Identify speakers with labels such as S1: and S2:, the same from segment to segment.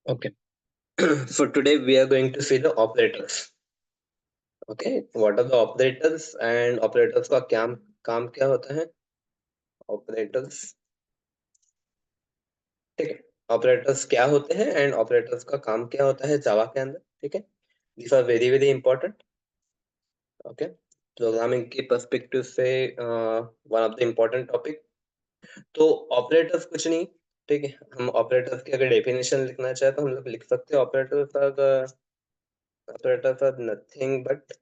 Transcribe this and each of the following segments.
S1: Okay. So today we are going to see the operators. Okay. What are the operators and operators का काम क्या होता है? Operators. ठीक है. Operators क्या होते हैं and operators का काम क्या होता है जावा के अंदर? ठीक है. These are very very important. Okay. Programming की पर्सपेक्टिव से one of the important topic. तो ऑपरेटर्स कुछ नहीं. ठीक है. हम ऑपरेटर्स की अगर डेफिनेशन लिखना चाहे तो हम लोग लिख सकते हैं. Operators are nothing but.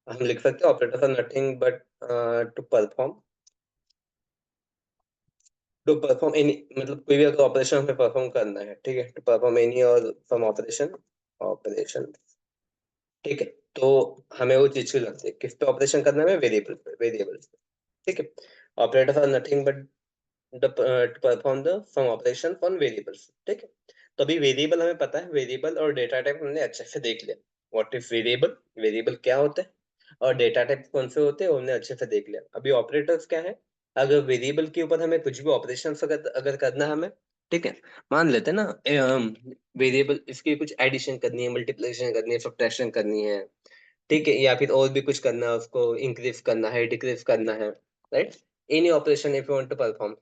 S1: हम लिख सकते हैं operators are nothing but to perform to perform any. मतलब कोई भी अगर ऑपरेशन हमें परफॉर्म करना है. ठीक है. टू परफॉर्म एनी और सम ऑपरेशन. ठीक है. तो हमें वो चीज की जरूरत है. किस पे ऑपरेशन करना है? वेरिएबल्स पे. ठीक है. Operators are nothing but to perform the some operation on variables. ठीक है. तो अभी वेरिएबल हमें पता है. वेरिएबल और डेटा टाइप हमने अच्छे से देख लिया. What is variable? वेरिएबल क्या होता है और डेटा टाइप कौन से होते हैं हमने अच्छे से देख लिया. अभी ऑपरेटर्स क्या है? अगर वेरिएबल के ऊपर हमें कुछ भी ऑपरेशन अगर अगर करना है हमें. ठीक है. मान लेते हैं ना वेरिएबल इसकी कुछ एडिशन करनी है, मल्टीप्लिकेशन करनी है, सब्ट्रैक्शन करनी है. ठीक है. या फिर और भी कुछ करना है, उसको इंक्रीज करना है, डिक्रीज करना है. Right. Any operation if you want to perform.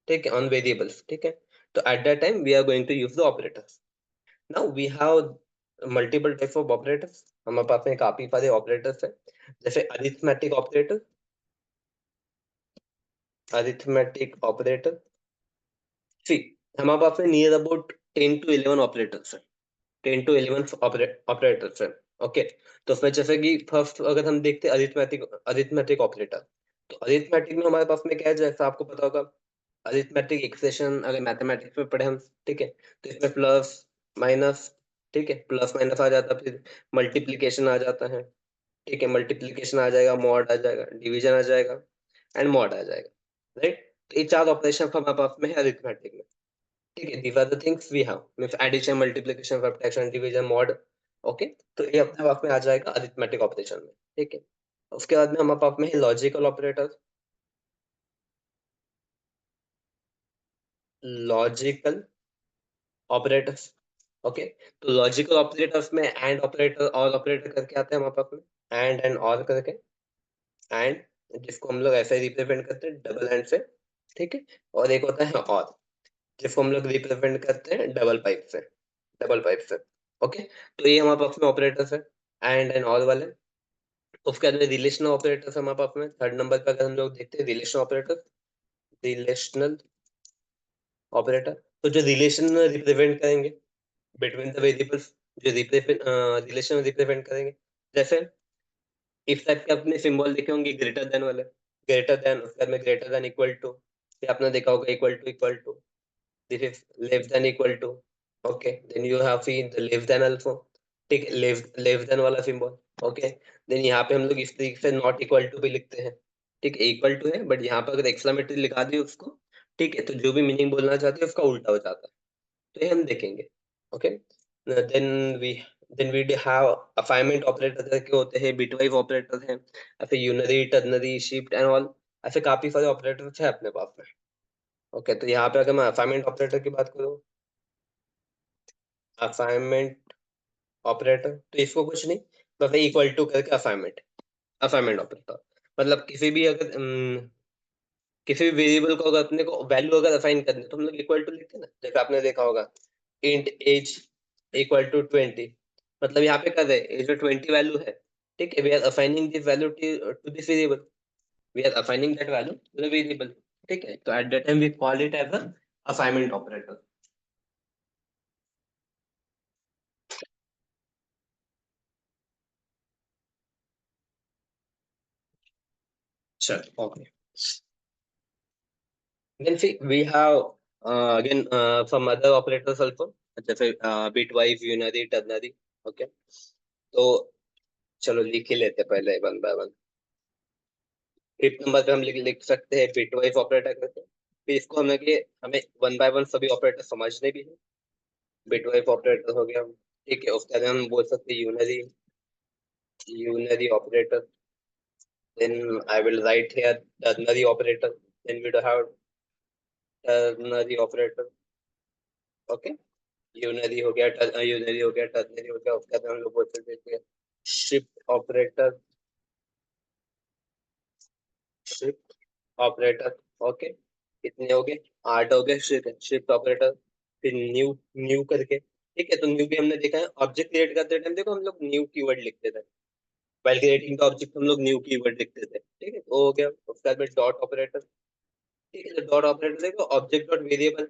S1: ठीक है. On variables. ठीक है. तो at that time we are going to use the operators. Now we have multiple types of operators. हमारे पास में काफी सारे ऑपरेटर्स है. जैसे अरिथमेटिक ऑपरेटर. सी. हमारे पास में नियर अबाउट 10 to 11 ऑपरेटर्स है. 10 to 11 ऑपरेटर्स है. ओके. तो उसमें जैसे कि फर्स्ट अगर हम देखते हैं अरिथमेटिक ऑपरेटर. तो अरिथमेटिक में हमारे पास में क्या है जैसा आपको पता होगा. अरिथमेटिक इक्वेशन अगर मैथमेटिक्स में पढ़े हम. ठीक है. तो इसमें प्लस माइनस. ठीक है. प्लस माइनस आ जाता है, फिर मल्टीप्लिकेशन आ जाता है. ठीक है. मल्टीप्लिकेशन आ जाएगा, मॉड आ जाएगा, डिवीजन आ जाएगा एंड मॉड आ जाएगा. राइट. तो ये चार ऑपरेशन हमारे पास में है अरिथमेटिक में. ठीक है. These are the things we have means addition, multiplication, subtraction, division, mod. Okay. तो ये अपने पास में आ जाएगा अरिथमेटिक ऑपरेशन में. ठीक है. उसके बाद में हमारे पास में है logical operator. Logical operators. Okay. तो लॉजिकल ऑपरेटर्स में एंड ऑपरेटर और ऑपरेटर करके आते हैं हमारे पास में. एंड और करके. एंड जिसको हम लोग ऐसे रिप्रेजेंट करते हैं डबल एंड से. ठीक है. और एक होता है और जिसको हम लोग रिप्रेजेंट करते हैं डबल पाइप से. ओके. तो ये हमारे पास में ऑपरेटर्स है. एंड और वाले. उसके बाद में रिलेशनल ऑपरेटर्स हमारे पास में थर्ड नंबर पे अगर हम लोग देखते हैं रिलेशनल ऑपरेटर. तो जो रिलेशन रिप्रेजेंट करेंगे बिटवीन द वेरिएबल्स. जो रिलेशन रिप्रेजेंट करेंगे. जैसे इस टाइप के अपने सिंबल देखे होंगे ग्रेटर देन वाले. ग्रेटर देन उसके बाद में ग्रेटर देन इक्वल टू. ये आपने देखा होगा equal to. This is less than equal to. Okay. Then you have seen the less than also. ठीक है. लेस देन वाला सिंबल. ओके. देन यहाँ पे हम लोग इस तरीके से नॉट इक्वल टू भी लिखते हैं. ठीक है. इक्वल टू है बट यहाँ पर अगर एक्सक्लेमेटरी लिखा दी उसको. ठीक है. तो जो भी मीनिंग बोलना चाहते हैं उसका उल्टा हो जाता है. तो ये हम देखेंगे. Okay. Then we then we have assignment operator करके होते हैं, बिटवाइज ऑपरेटर हैं, ऐसे unary, ternary, shift and all. ऐसे काफी सारे ऑपरेटर्स हैं अपने पास में. ओके. तो यहाँ पे अगर मैं असाइनमेंट ऑपरेटर की बात करूँ. असाइनमेंट ऑपरेटर तो इसको कुछ नहीं. बस इक्वल टू करके असाइनमेंट. असाइनमेंट ऑपरेटर मतलब किसी भी वेरिएबल को अगर अपने को वैल्यू अगर असाइन करनी है तो हम लोग इक्वल टू लिखते हैं ना. जैसे आपने देखा होगा इंट एज इक्वल टू 20. मतलब यहाँ पे कर रहे हैं जो 20 वैल्यू है. ठीक है. We are assigning this value to this variable. We are assigning that value to the variable. ठीक है. तो at that time we call it as a assignment operator. चलो. Okay. Then see, we have again some other operators also. जैसे bitwise, unary, ternary. Okay. तो चलो लिख ही लेते हैं पहले one by one. Fifth number पे हम लिख लिख सकते हैं बिटवाइज ऑपरेटर करके. फिर इसको हमें वन बाय वन सभी ऑपरेटर समझने भी है. बिटवाइज ऑपरेटर हो गया. ठीक है. उसके बाद हम बोल सकते हैं unary operator. Then I will write here ternary operator. Then we do have ternary operator. Okay. Unary हो गया, यूनरी हो गया, टर्नरी हो गया, उसके बाद हम लोग बोल सकते हैं shift operator, shift operator. Okay, कितने हो गए? 8 हो गए शिफ्ट शिफ्ट ऑपरेटर। फिर न्यू, न्यू करके, ठीक है। तो न्यू भी हमने देखा है, ऑब्जेक्ट क्रिएट करते टाइम देखो हम लोग न्यू कीवर्ड लिखते थे, फाइल क्रिएटिंग का ऑब्जेक्ट हम लोग न्यू कीवर्ड लिखते थे, ठीक है। तो हो गया। उसके बाद में डॉट ऑपरेटर, ठीक है। तो डॉट ऑपरेटर देखो ऑब्जेक्ट डॉट वेरिएबल,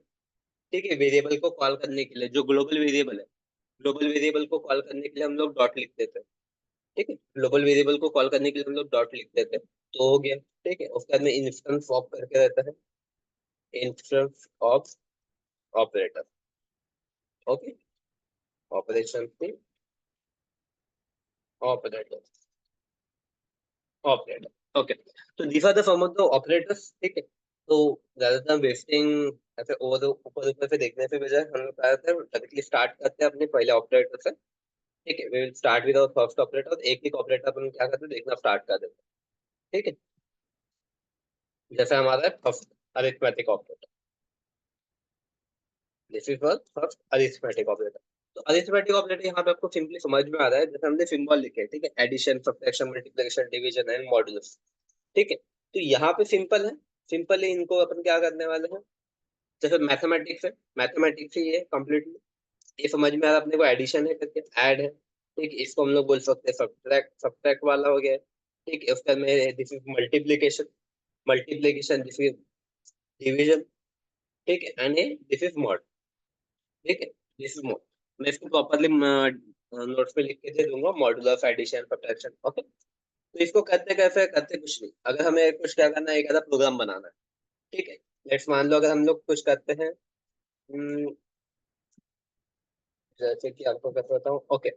S1: ठीक है। वेरिएबल को कॉल करने के लिए जो ग्लोबल वेरिएबल है, ग्लोबल वेरिएबल को कॉल करने के लिए हम लोग डॉट लिखते थे, ठीक है। ग्लोबल वेरिएबल को कॉल करने के लिए हम लोग डॉट लिखते थे, तो हो गया, ठीक है। उसके बाद में इंस्टेंस ऑफ करके रहता है, instance of operator. Okay, operation से ऑपरेटर, ऑपरेटर। ओके, तो these are the some of the operators, ठीक है। तो ज्यादातर वेस्टिंग ऐसे ओवर ऊपर ऊपर से देखने से बजाय हम लोग क्या करते हैं, डायरेक्टली स्टार्ट करते हैं अपने पहले ऑपरेटर से, ठीक है। We will start with our first operator, एक एक ऑपरेटर अपन क्या करते हैं देखना स्टार्ट कर देते हैं, ठीक है। जैसे हमारा है first arithmetic operator, this is first arithmetic operator. तो अरिथमेटिक ऑपरेटर यहाँ पे आपको सिंपली समझ में आ रहा है, जैसे हमने सिंबल लिखे, ठीक है, addition, subtraction, multiplication, division and modulus, ठीक है। तो यहाँ पे सिंपल है, सिंपल है, इनको अपन क्या करने वाले हैं, जैसे मैथमेटिक्स है, मैथमेटिक्स ही है कंप्लीटली, ये समझ में आ रहा है अपने को, एडिशन है करके ऐड है, ठीक है। इसको हम लोग बोल सकते हैं सब्ट्रैक्ट, सब्ट्रैक्ट वाला हो गया, ठीक है। उसके में this is multiplication, multiplication, this is division, ठीक है। एंड दिस इज मॉड, ठीक है, दिस इज मॉड। मैं इसको प्रॉपरली नोट्स पे लिख के दे दूंगा, मॉड्यूलस, एडिशन, सब्ट्रैक्शन। ओके, तो इसको करते कैसे, करते कुछ नहीं, अगर हमें कुछ क्या करना है, एक आधा प्रोग्राम बनाना है, ठीक है। लेट्स मान लो अगर हम लोग कुछ करते हैं, जैसे कि आपको कैसे बताऊं, okay,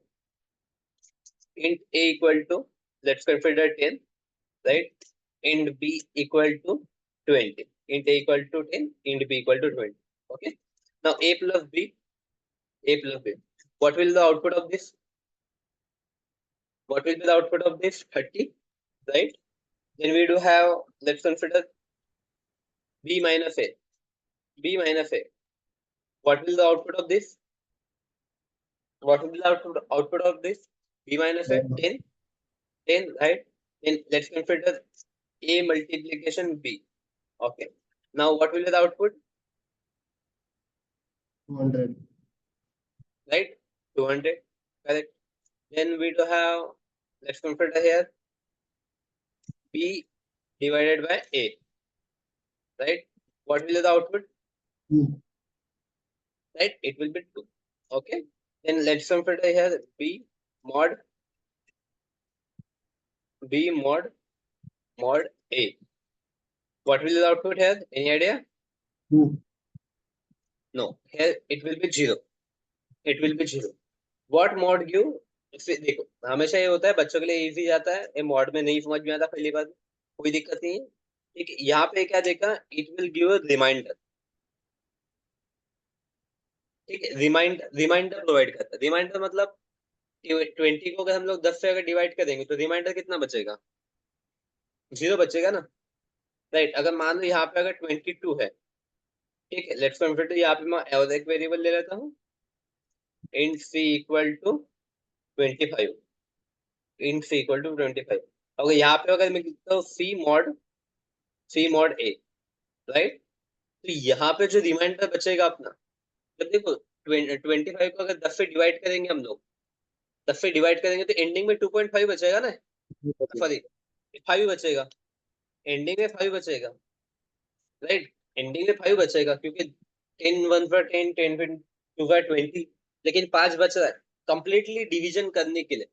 S1: int a equal to, let's consider 10, right? Int b equal to 20, int a equal to 10, int b equal to 20, okay. Now a plus b, a plus b, what will the output of this, what will be the output of this? 30, right? Then we do have, let's consider b minus a, b minus a, what will the output of this, what will be the output of this? B minus a, 10, 10, right? Then let's consider a multiplication b. Okay. Now what will be the output?
S2: 200.
S1: Right? 200. Correct. Then we do have, let's consider here, b divided by a. Right? What will be the output?
S2: 2.
S1: Right? It will be 2. Okay. Then let's consider here b mod, b mod, mod a. What will be the output here? Any idea?
S2: 2.
S1: No. Here it will be 0. It will be 0. What mod give? देखो हमेशा ये होता है बच्चों के लिए easy जाता है, ये मॉड में नहीं समझ में आता पहली बार, कोई दिक्कत नहीं है, ठीक है। यहाँ पे क्या देखा, it will give a remainder, ठीक है। रिमाइंडर प्रोवाइड करता है, रिमाइंडर मतलब 20 को अगर हम लोग 10 से अगर डिवाइड करेंगे तो रिमाइंडर कितना बचेगा? 0 बचेगा ना, राइट। अगर मान लो यहाँ पे अगर 22 है, ठीक है, लेट्स कंसिडर यहाँ पे मैं और एक वेरिएबल ले लेता हूँ, int c equal to 25, int c equal to 25। अगर यहाँ पे अगर मैं लिखता हूँ सी मॉड ए, राइट, तो यहाँ पे जो रिमाइंडर बचेगा अपना, जब देखो 25 को अगर 10 से डिवाइड करेंगे हम लोग, 10 से डिवाइड करेंगे तो एंडिंग में 2.5 बचेगा ना, सॉरी 5 बचेगा, एंडिंग में 5 बचेगा, राइट। एंडिंग में 5 बचेगा क्योंकि 10 1 पर 10, 10 फिर 2 पर 20, लेकिन 5 बच रहा है कंप्लीटली डिवीजन करने के लिए,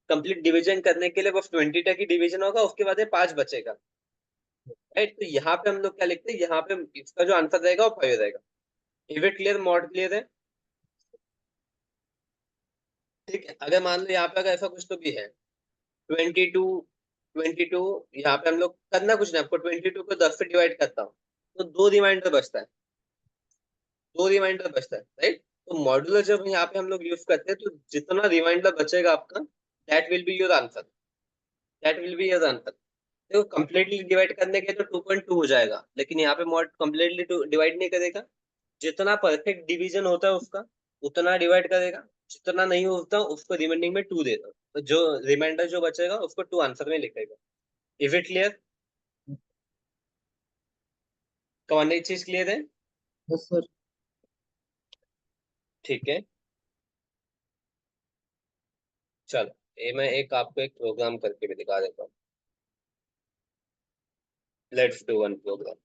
S1: कंप्लीट डिवीजन करने के लिए बस 20 तक ही डिवीजन होगा, उसके बाद 5 बचेगा, राइट। तो यहाँ पे हम लोग क्या लिखते हैं, यहाँ पे इसका जो आंसर रहेगा वो 5 रहेगा। Is it clear? Mod clear है, ठीक है। अगर मान लो यहाँ पे अगर ऐसा कुछ तो भी है 22, 22, यहाँ पे हम लोग करना कुछ नहीं, आपको 22 को 10 से डिवाइड करता हूँ तो 2 रिमाइंडर बचता है, 2 रिमाइंडर बचता है, राइट। तो मॉड्यूलर जब यहाँ पे हम लोग यूज करते हैं तो जितना रिमाइंडर बचेगा आपका, that will be your answer, that will be your answer. देखो कंप्लीटली डिवाइड करने के तो 2.2 हो जाएगा, लेकिन यहाँ पे मॉड कंप्लीटली डिवाइड नहीं करेगा, जितना परफेक्ट डिवीजन होता है उसका उतना डिवाइड करेगा, जितना नहीं होता उसको रिमाइंडिंग में 2 देगा, तो जो रिमाइंडर जो बचेगा उसको 2 आंसर में लिखेगा। Is it clear? कौन एक चीज क्लियर है?
S2: Yes sir.
S1: ठीक है, चलो ये मैं एक आपको एक प्रोग्राम करके भी दिखा देता हूँ। Let's do one program.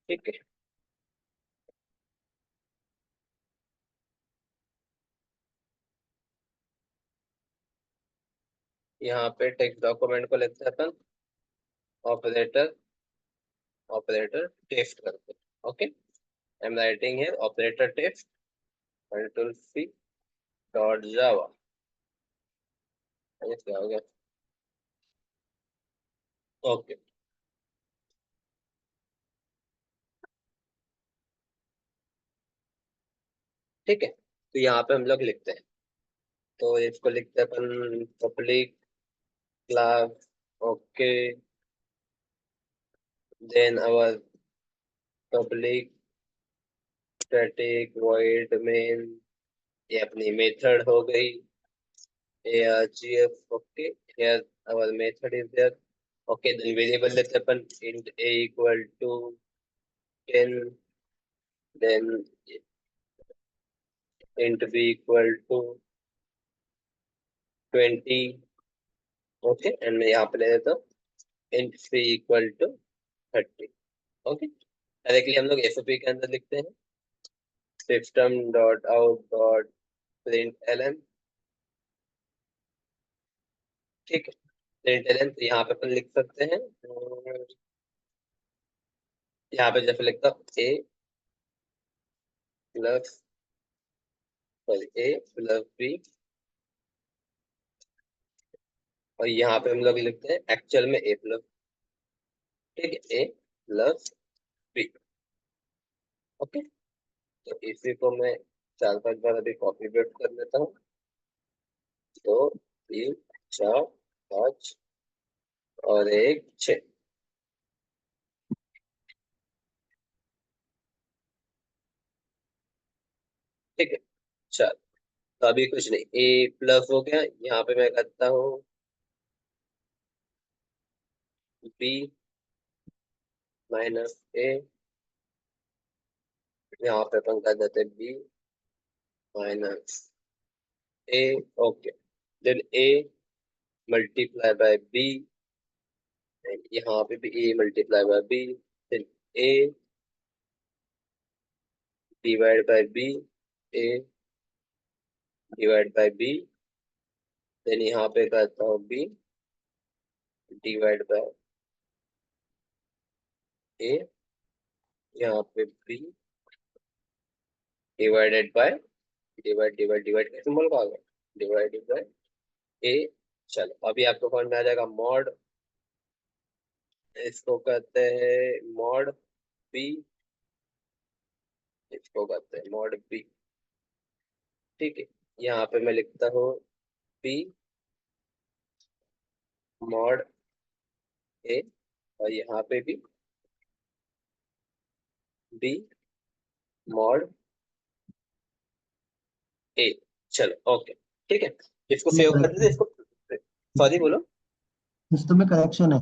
S1: ठीक है, यहाँ पे टेक्स्ट डॉक्यूमेंट को लिखते हैं अपन ऑपरेटर, ऑपरेटर टेस्ट करते हैं। Okay, I am writing here operator test control C dot Java. ये क्या हो गया? ओके, ठीक है, तो यहाँ पे हम लोग लिखते हैं, तो इसको लिखते हैं अपन public class. Okay, then our public static void main, ये अपनी मेथड हो गई argf। Okay, here our method is there। Okay, then variable लेते हैं अपन int a equal to 10, then int b equal to 20। Okay, and मैं यहाँ पे ले देता हूँ int c equal to 30। Okay, directly हम लोग एसओपी के अंदर लिखते हैं system dot out dot println. ठीक है, प्रिंट एलन, तो यहाँ पे अपन लिख सकते हैं यहाँ पे जैसे लिखता हूँ प्लस ए प्लस बी, और यहाँ पे हम लोग लिखते हैं एक्चुअल में ए प्लस। ठीक है, ए प्लस बी। ओके, तो इसी को मैं 4-5 बार अभी कॉपी पेस्ट कर लेता हूँ। 2 3 4 5 और 1 6। ठीक है, चल, तो अभी कुछ नहीं, ए प्लस हो गया, यहाँ पे मैं करता हूँ बी माइनस ए, यहाँ पे अपन कर देते B minus A. Okay, then A multiply by B, यहाँ पे भी A multiply by B, then A divide by B, A divide by B, then यहाँ पे करता हूँ बी डिवाइड बाय ए, यहाँ पे B divided by divide divide divide का सिंबल का आ गया डिवाइडेड बाय ए। चलो अभी आपको समझ में आ जाएगा मॉड, इसको कहते हैं मॉड बी, इसको कहते हैं मॉड बी। ठीक है, यहाँ पे मैं लिखता हूँ बी मॉड ए, और यहाँ पे भी बी मॉड ए। चलो ओके, ठीक है, इसको
S2: में
S1: सेव कर दीजिए
S2: करेक्शन
S1: इसको। सॉरी बोलो,
S2: सिस्टम में करेक्शन है।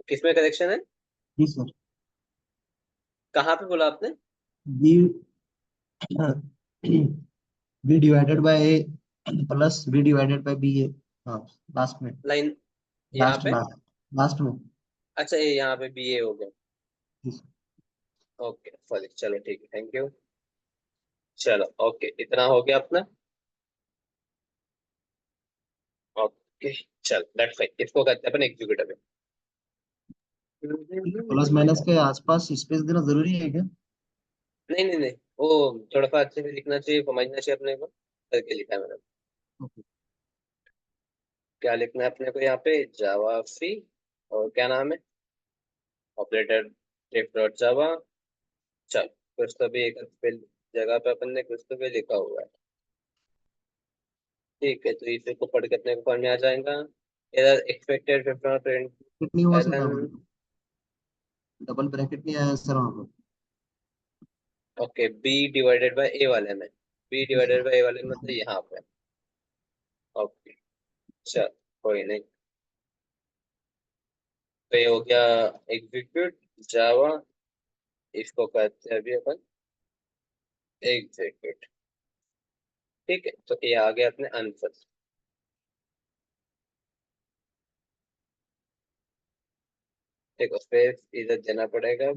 S1: किसमें करेक्शन है?
S2: जी सर।
S1: कहाँ पे बोला आपने?
S2: B B divided by A plus B divided by B A. हाँ, लास्ट में।
S1: लाइन यहाँ
S2: लास्ट
S1: पे?
S2: लास्ट लास्ट में।
S1: अच्छा, ये यहाँ पे बी ए हो गया।
S2: जी सर।
S1: ओके सॉरी, चलो ठीक है, थैंक यू। चलो ओके, इतना हो गया अपना। ओके, चल दैट्स फाइन, इसको करते हैं अपन एग्जीक्यूटिव।
S2: प्लस माइनस के आसपास स्पेस देना जरूरी है क्या?
S1: नहीं नहीं नहीं, वो थोड़ा सा अच्छे से लिखना चाहिए, समझना चाहिए अपने को, करके लिखा है मैंने।
S2: ओके।
S1: क्या लिखना है अपने को यहाँ पे? जावा सी, और क्या नाम है? ऑपरेटर टेप डॉट जावा, चल कुछ तो भी एक जगह पे अपन ने कुछ तो भी लिखा हुआ है। ठीक है, तो इसे को पढ़ के अपने को समझ में आ जाएगा। इधर एक्सपेक्टेड 15
S2: नहीं हुआ सर
S1: ln।
S2: वहाँ पर, डबल ब्रैकेट नहीं आया सर वहाँ पर।
S1: Okay, B divided by A वाले में, बी
S2: जी सर।
S1: डिवाइडेड बाय ए वाले में तो यहाँ पे। ओके, चल कोई नहीं। तो ये हो गया एग्जीक्यूट जावा, इसको कहते हैं अभी अपन एग्जीक्यूट। ठीक है, तो ये आ गया अपने आंसर। देखो स्पेस इधर देना पड़ेगा।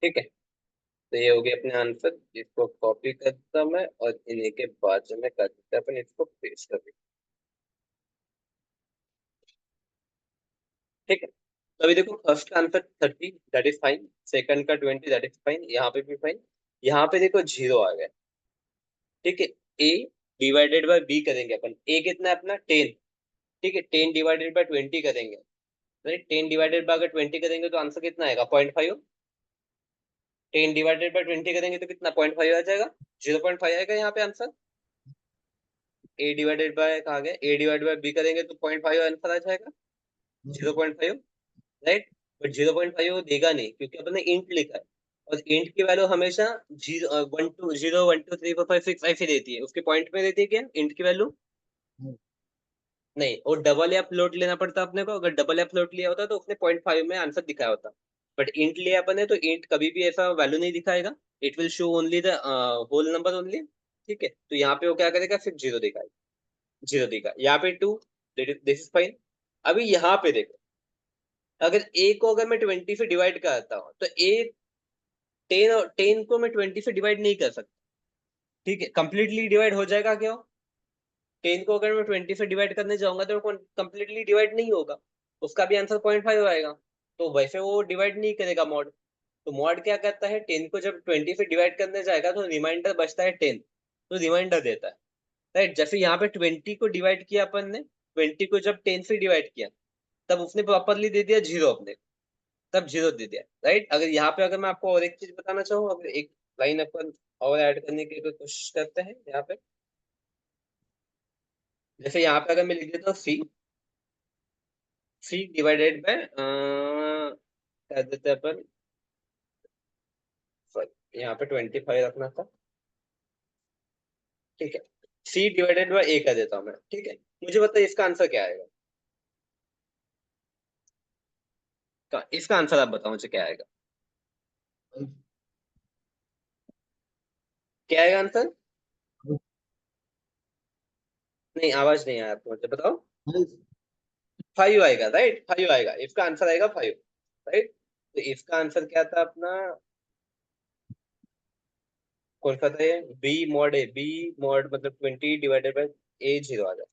S1: ठीक है, तो ये हो गया अपने आंसर। इसको कॉपी करता मैं और इन्हीं के बाद जो मैं कर देता अपन इसको पेस्ट कर देता। ठीक है, तो अभी देखो फर्स्ट का answer 30, that is fine. Second का 20, दैट इज फाइन, यहाँ पे भी फाइन। यहाँ पे देखो जीरो आ गया। ठीक है, ए डिवाइडेड बाय बी करेंगे अपन। ए कितना है अपना 10। ठीक है, 10 डिवाइडेड बाय 20 करेंगे। राइट, 10 डिवाइडेड बाय अगर 20 करेंगे तो आंसर कितना आएगा 0.5। 10 डिवाइडेड बाय 20 करेंगे तो कितना 0.5 आ जाएगा, 0.5 आएगा यहाँ पे आंसर। ए डिवाइडेड बाय कहा गया, ए डिवाइडेड बाय बी करेंगे तो 0.5 आंसर आ जाएगा, 0.5। राइट, बट 0.5 वो देगा नहीं क्योंकि अपने इंट लिखा है। और इंट की वैल्यू हमेशा 0 1 2 0 1 2 3 4 5 6 ऐसे देती है, उसके पॉइंट में देती है क्या इंट की वैल्यू? नहीं, वो डबल या फ्लोट लेना पड़ता अपने को। अगर डबल या फ्लोट लिया होता तो उसने 0.5 में आंसर दिखाया होता। बट इंट लिया अपन ने तो इंट कभी भी ऐसा वैल्यू नहीं दिखाएगा। It will show only the whole number only. ठीक है, तो यहाँ पे वो क्या करेगा, सिर्फ जीरो दिखाएगा। जीरो दिखा यहाँ पे 2, दिस इज फाइन। अभी यहाँ पे देखो, अगर ए को अगर मैं 20 से डिवाइड करता हूँ तो ए 10 और 10 को मैं 20 से डिवाइड नहीं कर सकता। ठीक है, कंप्लीटली डिवाइड हो जाएगा क्या? 10 को अगर मैं 20 से डिवाइड करने जाऊंगा तो कंप्लीटली डिवाइड नहीं होगा, उसका भी आंसर 0.5 आएगा। तो वैसे वो डिवाइड नहीं करेगा मॉड। तो मॉड क्या करता है, 10 को जब 20 से डिवाइड करने जाएगा तो रिमाइंडर बचता है 10, तो रिमाइंडर देता है। राइट, जैसे यहाँ पे 20 को डिवाइड किया अपन ने, 20 को जब 10 से डिवाइड किया तब उसने प्रॉपरली दे दिया जीरो अपने, तब जीरो दे दिया। राइट, अगर यहाँ पे अगर मैं आपको और एक चीज बताना चाहूँ, अगर एक लाइन अपन और ऐड करने की कोई कोशिश करते हैं यहाँ पे, जैसे यहाँ पे अगर मैं लिख देता हूँ सी, सी डिवाइडेड बाय कर देते हैं अपन, यहाँ पे 25 रखना था। ठीक है, सी डिवाइडेड बाय ए कर देता हूँ मैं। ठीक है, मुझे बताइए इसका आंसर क्या आएगा? इसका आंसर आप बताओ मुझे क्या आएगा। क्या आएगा आंसर? नहीं, आवाज नहीं आया आपको, मुझे बताओ। 5 आएगा। राइट, 5 आएगा, इसका आंसर आएगा 5। राइट, तो इसका आंसर क्या था अपना, कौन सा था ये, बी मॉड ए, बी मॉड मतलब 20 डिवाइडेड बाय ए जीरो आ जाएगा।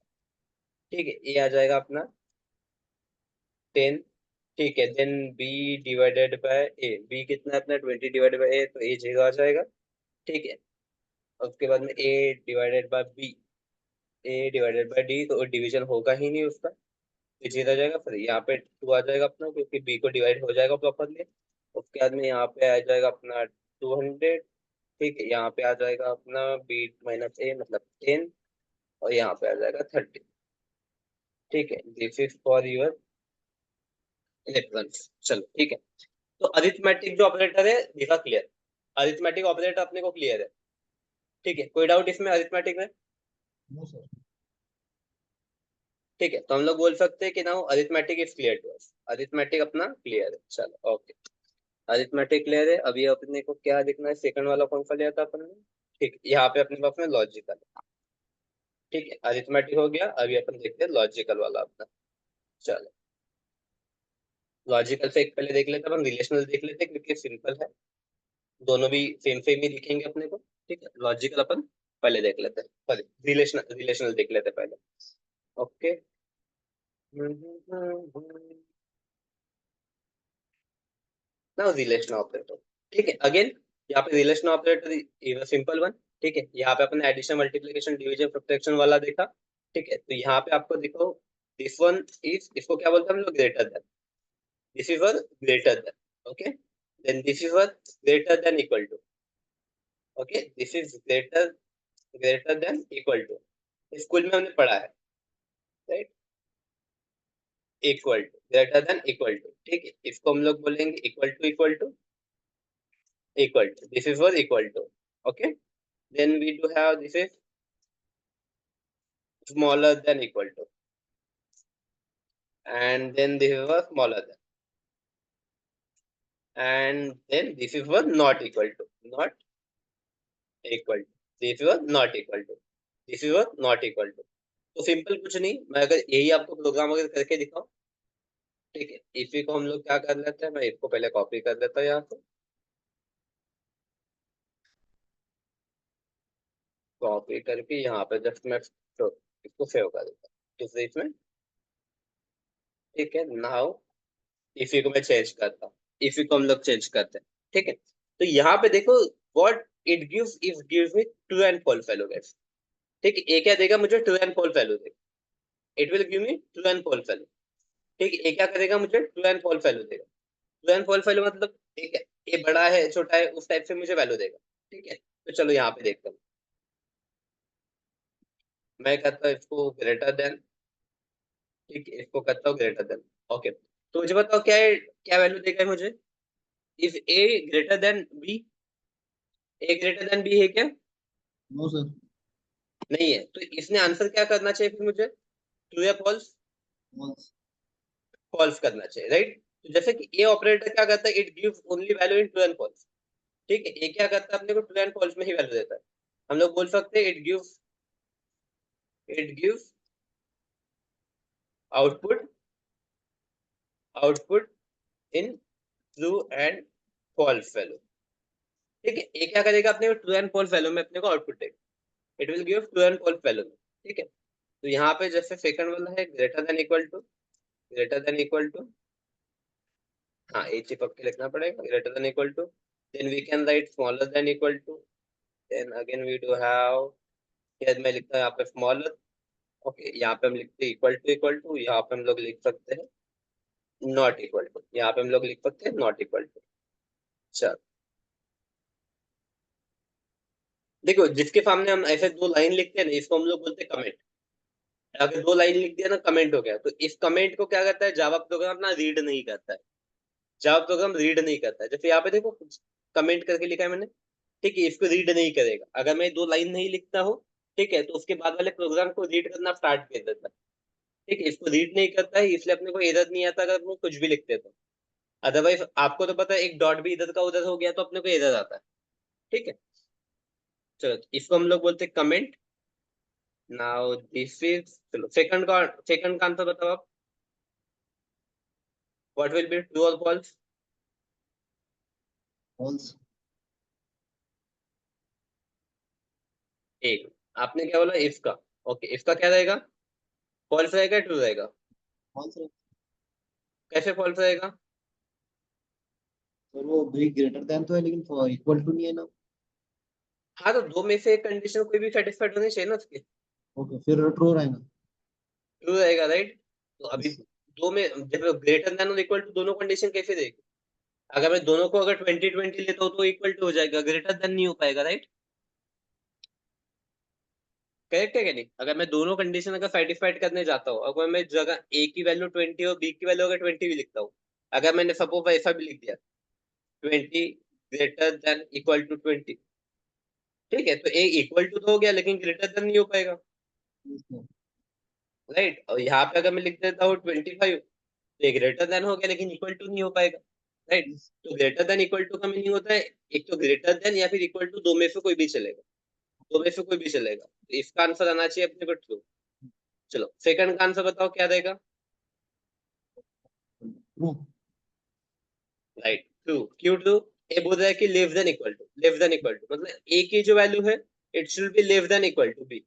S1: ठीक है, ए आ जाएगा अपना 10। ठीक है, then B divided by A, B कितना है अपना 20 डिवाइडेड बाय ए, तो ए जीरो आ जाएगा। ठीक है, और उसके बाद में A divided by B, A divided by D, तो डिवीजन होगा ही नहीं उसका, तो जीरो आ जाएगा। फिर यहाँ पे 2 आ जाएगा अपना क्योंकि बी को डिवाइड हो जाएगा प्रॉपरली। उसके बाद में यहाँ पे आ जाएगा अपना 200। ठीक है, यहाँ पे आ जाएगा अपना बी माइनस ए मतलब 10, और यहाँ पे आ जाएगा 30। ठीक है, this is for your electronics. चलो ठीक है, तो अरिथमेटिक जो ऑपरेटर है दिखा क्लियर, अरिथमेटिक ऑपरेटर अपने को क्लियर है। ठीक है, कोई डाउट इसमें अरिथमेटिक में?
S2: No sir.
S1: ठीक है, तो हम लोग बोल सकते हैं कि ना arithmetic is clear to us, arithmetic अपना क्लियर है। चलो ओके, अरिथमेटिक क्लियर है। अभी अपने को क्या देखना है, सेकंड वाला कौन सा लिया था अपन ने? ठीक, यहाँ पे अपने पास में लॉजिकल। ठीक है, अरिथमेटिक हो गया, अभी अपन देखते हैं लॉजिकल वाला अपना। चलो, लॉजिकल से एक पहले देख लेते हैं अपन, रिलेशनल देख लेते हैं क्योंकि सिंपल है, दोनों भी सेम सेम ही दिखेंगे अपने को। ठीक है, लॉजिकल अपन पहले देख लेते हैं, सॉरी रिलेशनल, रिलेशनल देख लेते हैं पहले। ओके, नाउ रिलेशन ऑपरेटर, ठीक है। अगेन यहाँ पे relation operator is simple one, ठीक है। यहाँ पे अपने एडिशन मल्टीप्लिकेशन डिवीजन सब्ट्रैक्शन वाला देखा, ठीक है। तो यहाँ पे आपको देखो दिस वन इज, इसको क्या बोलते हैं हम लोग, greater than, this is one greater than, okay. Then this is one greater than equal to, okay, this is greater than equal to, school में हमने पढ़ा है, right, equal to, greater than equal to, ठीक है। इसको हम लोग बोलेंगे equal to equal to equal to, this is one equal to, okay. Then we do have this is smaller than equal to, and then this is was smaller than, and then this is was not equal to, not equal to, this was not equal to, this was not equal to। तो simple कुछ नहीं, मैं अगर यही आपको programme अगर करके दिखाऊं, ठीक है, इसी को हम लोग क्या कर लेते हैं, मैं इसको पहले कॉपी कर लेता हूँ यहाँ से, कॉपी करके यहाँ पे जस्ट मैं तो इसको सेव कर देता हूँ दूसरे इसमें, ठीक है। नाउ इसी को मैं चेंज करता हूँ, इसी को हम लोग चेंज करते हैं, ठीक है। तो यहाँ पे देखो what it gives, is gives me true and false value guys, ठीक है। ये क्या देगा मुझे, ट्रू एंड फॉल्स वैल्यू देगा, it will give me true and false value, ठीक है। ये क्या करेगा, मुझे ट्रू एंड फॉल्स वैल्यू देगा। ट्रू एंड फॉल्स वैल्यू मतलब ठीक है, ये बड़ा है छोटा है उस टाइप से मुझे वैल्यू देगा, ठीक है। तो चलो यहाँ पे देखते हैं, मैं कहता हूँ इसको ग्रेटर देन, ठीक है, इसको कहता हूँ ग्रेटर देन, ओके। तो मुझे बताओ क्या है, क्या वैल्यू देगा मुझे, is A greater than B, A greater than B है क्या,
S2: नो सर।
S1: नहीं है। तो इसने आंसर क्या करना चाहिए फिर मुझे, ट्रू या फॉल्स,
S2: फॉल्स।
S1: फॉल्स करना चाहिए, राइट। तो जैसे कि ए ऑपरेटर क्या करता है, it gives only value in true and false, ठीक है। ये क्या करता है, अपने को ट्रू एंड फॉल्स में ही वैल्यू देता है। हम लोग बोल सकते हैं it gives output output in true and false value, ठीक है। ये क्या करेगा, अपने को ट्रू एंड फॉल्स वैल्यू में अपने को आउटपुट देगा, it will give true and false value में, ठीक है। तो यहाँ पे जैसे सेकंड वाला है greater than equal to, greater than equal to, हाँ ये चिपक के लिखना पड़ेगा, greater than equal to, then we can write smaller than equal to, then again we do have, मैं लिखता हूँ यहाँ पे स्मॉलर, ओके। यहाँ पे हम लिखते हैं इक्वल टू, यहाँ पे हम लोग लिख सकते हैं नॉट इक्वल टू, यहाँ पे हम लोग लिख सकते हैं नॉट इक्वल टू। चल देखो, जिसके सामने हम ऐसे दो लाइन लिखते हैं ना, इसको हम लोग बोलते हैं कमेंट। अगर दो लाइन लिख दिया ना, कमेंट हो गया। तो इस कमेंट को क्या करता है, जावा प्रोग्राम ना रीड नहीं करता है, जावा प्रोग्राम रीड नहीं करता है। जैसे यहाँ पे देखो कमेंट करके लिखा है मैंने, ठीक है, इसको रीड नहीं करेगा। अगर मैं दो लाइन नहीं लिखता हूँ, ठीक है, तो उसके बाद वाले प्रोग्राम को रीड करना स्टार्ट कर देता है, ठीक है। इसको रीड नहीं करता है, इसलिए अपने को एरर नहीं आता अगर हम कुछ भी लिखते तो। अदरवाइज आपको तो पता है, एक डॉट भी इधर का उधर हो गया तो अपने को एरर आता है, ठीक है। चलो इसको हम लोग बोलते हैं कमेंट। नाउ दिस इज, चलो सेकंड का आंसर बताओ आप, व्हाट विल बी ट्रू और फॉल्स,
S2: फॉल्स।
S1: एक आपने क्या बोला इसका, ओके, इसका क्या रहेगा, फॉल्स रहेगा ट्रू रहेगा,
S2: फॉल्स सर।
S1: कैसे फॉल्स रहेगा,
S2: वो भी ग्रेटर देन तो है लेकिन इक्वल टू नहीं है ना।
S1: हाँ तो दो में से एक कंडीशन कोई भी सेटिस्फाइड होनी चाहिए ना उसकी,
S2: ओके, फिर ट्रू रहेगा।
S1: ट्रू रहेगा, राइट। तो अभी
S2: Yes,
S1: दो में जब ग्रेटर देन और इक्वल टू दोनों कंडीशन कैसे देगी, अगर मैं दोनों को अगर 20-20 लेता हूँ तो इक्वल टू हो जाएगा, ग्रेटर देन नहीं हो पाएगा, राइट। करेक्ट है क्या नहीं, अगर मैं दोनों कंडीशन अगर सेटिस्फाइड करने जाता हूँ, अगर मैं जगह ए की वैल्यू 20 और बी की वैल्यू अगर 20 भी लिखता हूँ, अगर मैंने सपोज ऐसा भी लिख दिया 20 ग्रेटर देन इक्वल टू 20, ठीक है, तो ए इक्वल टू तो हो गया लेकिन ग्रेटर देन नहीं हो पाएगा,
S2: yes, sir.
S1: राइट। और यहाँ पे अगर मैं लिख देता हूँ 25, तो ये ग्रेटर देन हो गया लेकिन इक्वल टू नहीं हो पाएगा, राइट।
S2: Yes,
S1: तो ग्रेटर देन इक्वल टू का मीनिंग होता है एक तो ग्रेटर देन या फिर इक्वल टू, दो में से कोई भी चलेगा, दो में से कोई भी चलेगा। तो इसका आंसर आना चाहिए अपने को ट्रू। चलो सेकंड का आंसर बताओ क्या रहेगा,
S2: true.
S1: Right, true. क्यों ट्रू, ये बोल रहा है कि less than equal to, less than equal to मतलब ए की जो वैल्यू है it should be less than equal to B,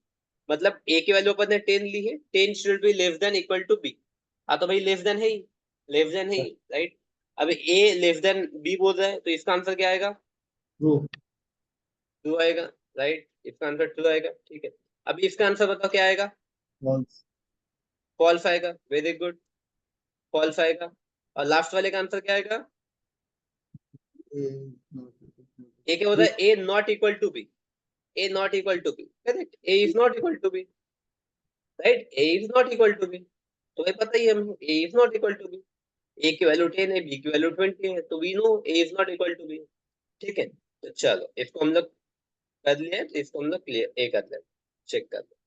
S1: मतलब ए की वैल्यू अपन ने 10 ली है, 10 should be less than equal to B. हाँ तो भाई लेस देन है ही, लेस देन है ही, राइट। अब ए लेस देन बी बोल रहा है, तो इसका आंसर क्या आएगा?
S2: ट्रू।
S1: ट्रू आएगा। राइट, इसका आंसर ट्रू आएगा। ठीक है, अब इसका आंसर बताओ क्या आएगा?
S2: फॉल्स।
S1: फॉल्स आएगा। वेरी गुड, फॉल्स आएगा। और लास्ट वाले का आंसर क्या आएगा? ए क्या होता
S2: ट्रू।
S1: है? A not equal to B. A not equal to B, correct, A is not equal to B. Right, A is not equal to B. तो ये पता ही है हमें, A is not equal to B. A की value 10 है, B की value 20 है, तो we know A is not equal to B. ठीक है, तो चलो इसको हम लोग कर लिए, तो इसको हम लोग क्लियर ए कर लें, चेक कर लें।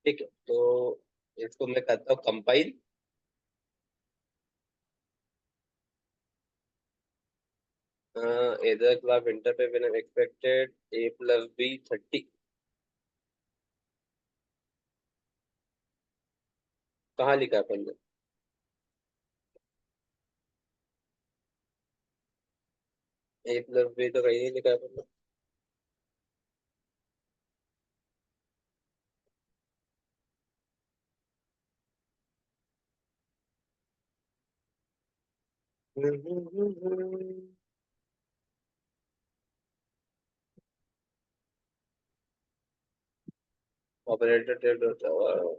S1: ठीक है, तो इसको मैं करता हूँ कंपाइल। इधर क्लास इंटर पे मैंने एक्सपेक्टेड ए प्लस बी 30। कहाँ लिखा है अपन ने? ए प्लस बी तो कहीं नहीं लिखा है अपन ने। ऑपरेटर टेबल होता है,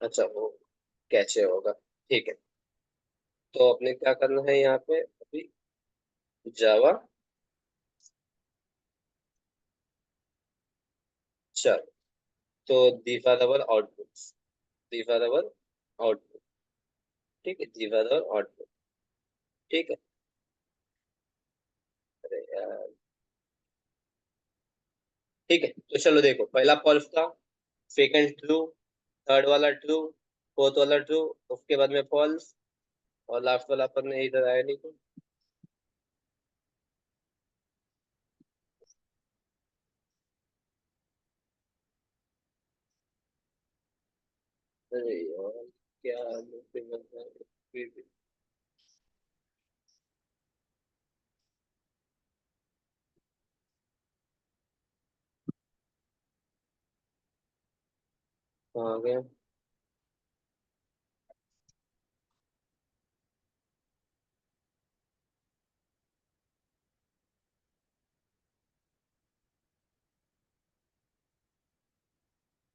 S1: अच्छा वो कैसे होगा? ठीक है, तो अपने क्या करना है यहाँ पे अभी? जावा। चलो, तो these are our outputs, these are our output. ठीक है, दीज आर आवर आउटपुट। ठीक है, अरे यार, ठीक है, तो चलो देखो, पहला फॉल्स था, सेकंड ट्रू, थर्ड वाला ट्रू, फोर्थ वाला ट्रू, उसके बाद में फॉल्स, और लास्ट वाला अपन ने इधर आया नहीं तो। अरे यार, क्या मुझे मतलब आ गया।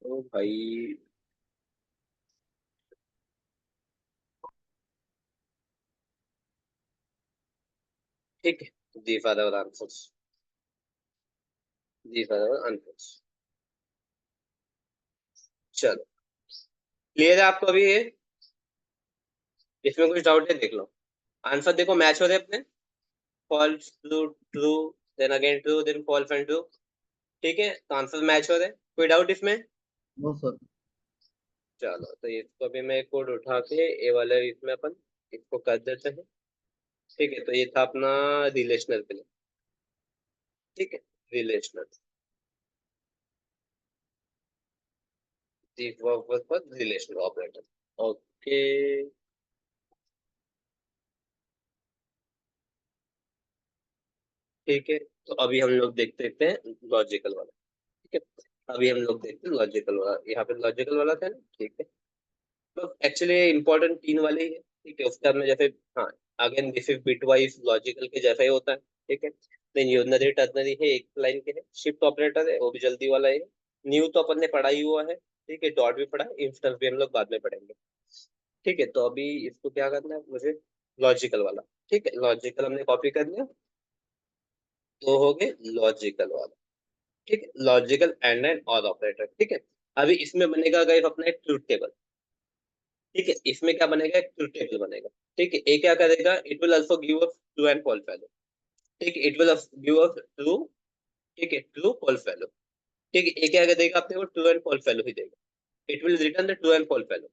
S1: ओ भाई, ठीक है, these are our answers, these are our answers। चलो, क्लियर है आपको अभी ये? इसमें कुछ डाउट है? देख लो, आंसर देखो मैच हो रहे अपने, false true true, then again true, then false and true. ठीक है, तो आंसर मैच हो रहे, कोई डाउट इसमें?
S2: No sir.
S1: चलो, तो इसको अभी मैं कोड उठा के ए वाले इसमें अपन इसको कर देते हैं। ठीक है, तो ये था अपना रिलेशनल के लिए। ठीक है, relational, this work for relational operator. Okay, ठीक है, तो अभी हम लोग देखते हैं लॉजिकल वाला। ठीक है, अभी हम लोग देखते हैं लॉजिकल वाला, यहाँ पे लॉजिकल वाला था ना। ठीक है, तो एक्चुअली इंपॉर्टेंट तीन वाले ही है। ठीक है, उसके बाद में जैसे, हाँ, again this is bit wise logical के जैसा ही होता है। ठीक है, देन यूनरी टर्नरी है, एक लाइन के है, शिफ्ट ऑपरेटर है, वो भी जल्दी वाला है। न्यू तो अपन ने पढ़ा ही हुआ है। ठीक है, डॉट भी पढ़ा है, इंस्टेंस भी हम लोग बाद में पढ़ेंगे। ठीक है, तो अभी इसको क्या करना है मुझे? लॉजिकल वाला। ठीक है, लॉजिकल हमने कॉपी कर लिया, तो हो गए लॉजिकल वाला। ठीक है, लॉजिकल एंड एंड और ऑपरेटर। ठीक है, अभी इसमें बनेगा गाइस अपना एक ट्रूथ टेबल। ठीक है, इसमें क्या बनेगा? एक ट्रूथ टेबल बनेगा। ठीक है, ये क्या करेगा? It will also give us true and false value. ठीक है, it will give us true, ठीक है, ट्रू फॉल्स वैल्यू। ठीक है, ये क्या देगा अपने को? ट्रू एंड फॉल्स वैल्यू ही देगा। It will return the true and false value.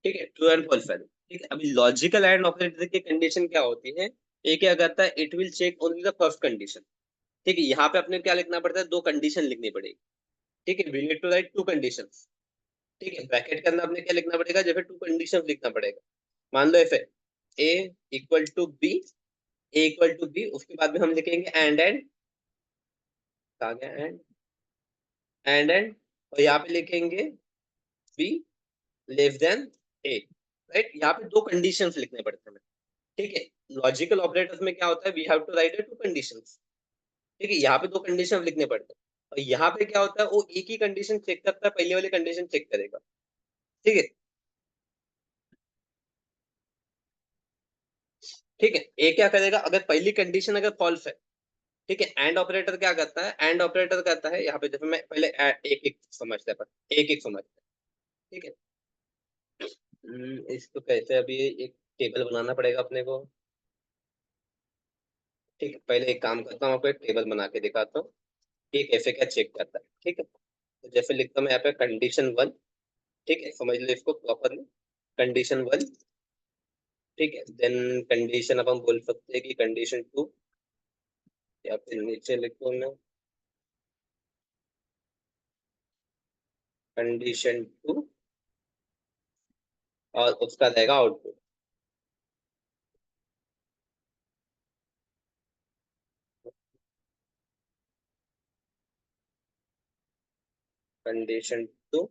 S1: ठीक है, ट्रू एंड फॉल्स वैल्यू। ठीक है, अभी लॉजिकल एंड ऑपरेटर की कंडीशन क्या होती है? ये क्या करता है? It will check only the first condition. ठीक है, यहाँ पे अपने क्या लिखना पड़ता है? दो कंडीशन लिखनी पड़ेगी। ठीक है, we need to write two conditions. ठीक है, ब्रैकेट के अंदर आपने क्या लिखना पड़ेगा? जैसे टू कंडीशन लिखना पड़ेगा। मान लो ऐसे, A equal to B, A equal to B, उसके बाद में हम लिखेंगे एंड, कहा गया एंड? एंड और यहाँ पे लिखेंगे बी लेस देन ए, राइट। यहाँ पे दो कंडीशंस लिखने पड़ते हैं, ठीक है। लॉजिकल ऑपरेटर्स में क्या होता है, we have to write two conditions, ठीक है। यहाँ पे दो कंडीशन लिखने पड़ते हैं, और यहाँ पे क्या होता है, वो एक ही कंडीशन चेक करता है, पहले वाली कंडीशन चेक करेगा, ठीक है। ठीक है, ए क्या करेगा, अगर पहली कंडीशन अगर फॉल्स है, ठीक है। एंड ऑपरेटर क्या करता है, एंड ऑपरेटर करता है यहाँ पे, जैसे मैं पहले एक एक समझते हैं, पर एक एक समझते हैं, ठीक है। इसको कैसे, अभी एक टेबल बनाना पड़ेगा अपने को, ठीक है। पहले एक काम करता हूँ, आपको एक टेबल बना के दिखाता हूँ कि कैसे क्या चेक करता है, ठीक है। तो जैसे लिखता हूँ मैं यहाँ पे कंडीशन 1, ठीक है, समझ लो इसको प्रॉपरली। कंडीशन 1, ठीक है। देन कंडीशन अब हम बोल सकते हैं कि कंडीशन 2, या फिर नीचे लिखूँ मैं कंडीशन 2, और उसका रहेगा आउटपुट कंडीशन 2,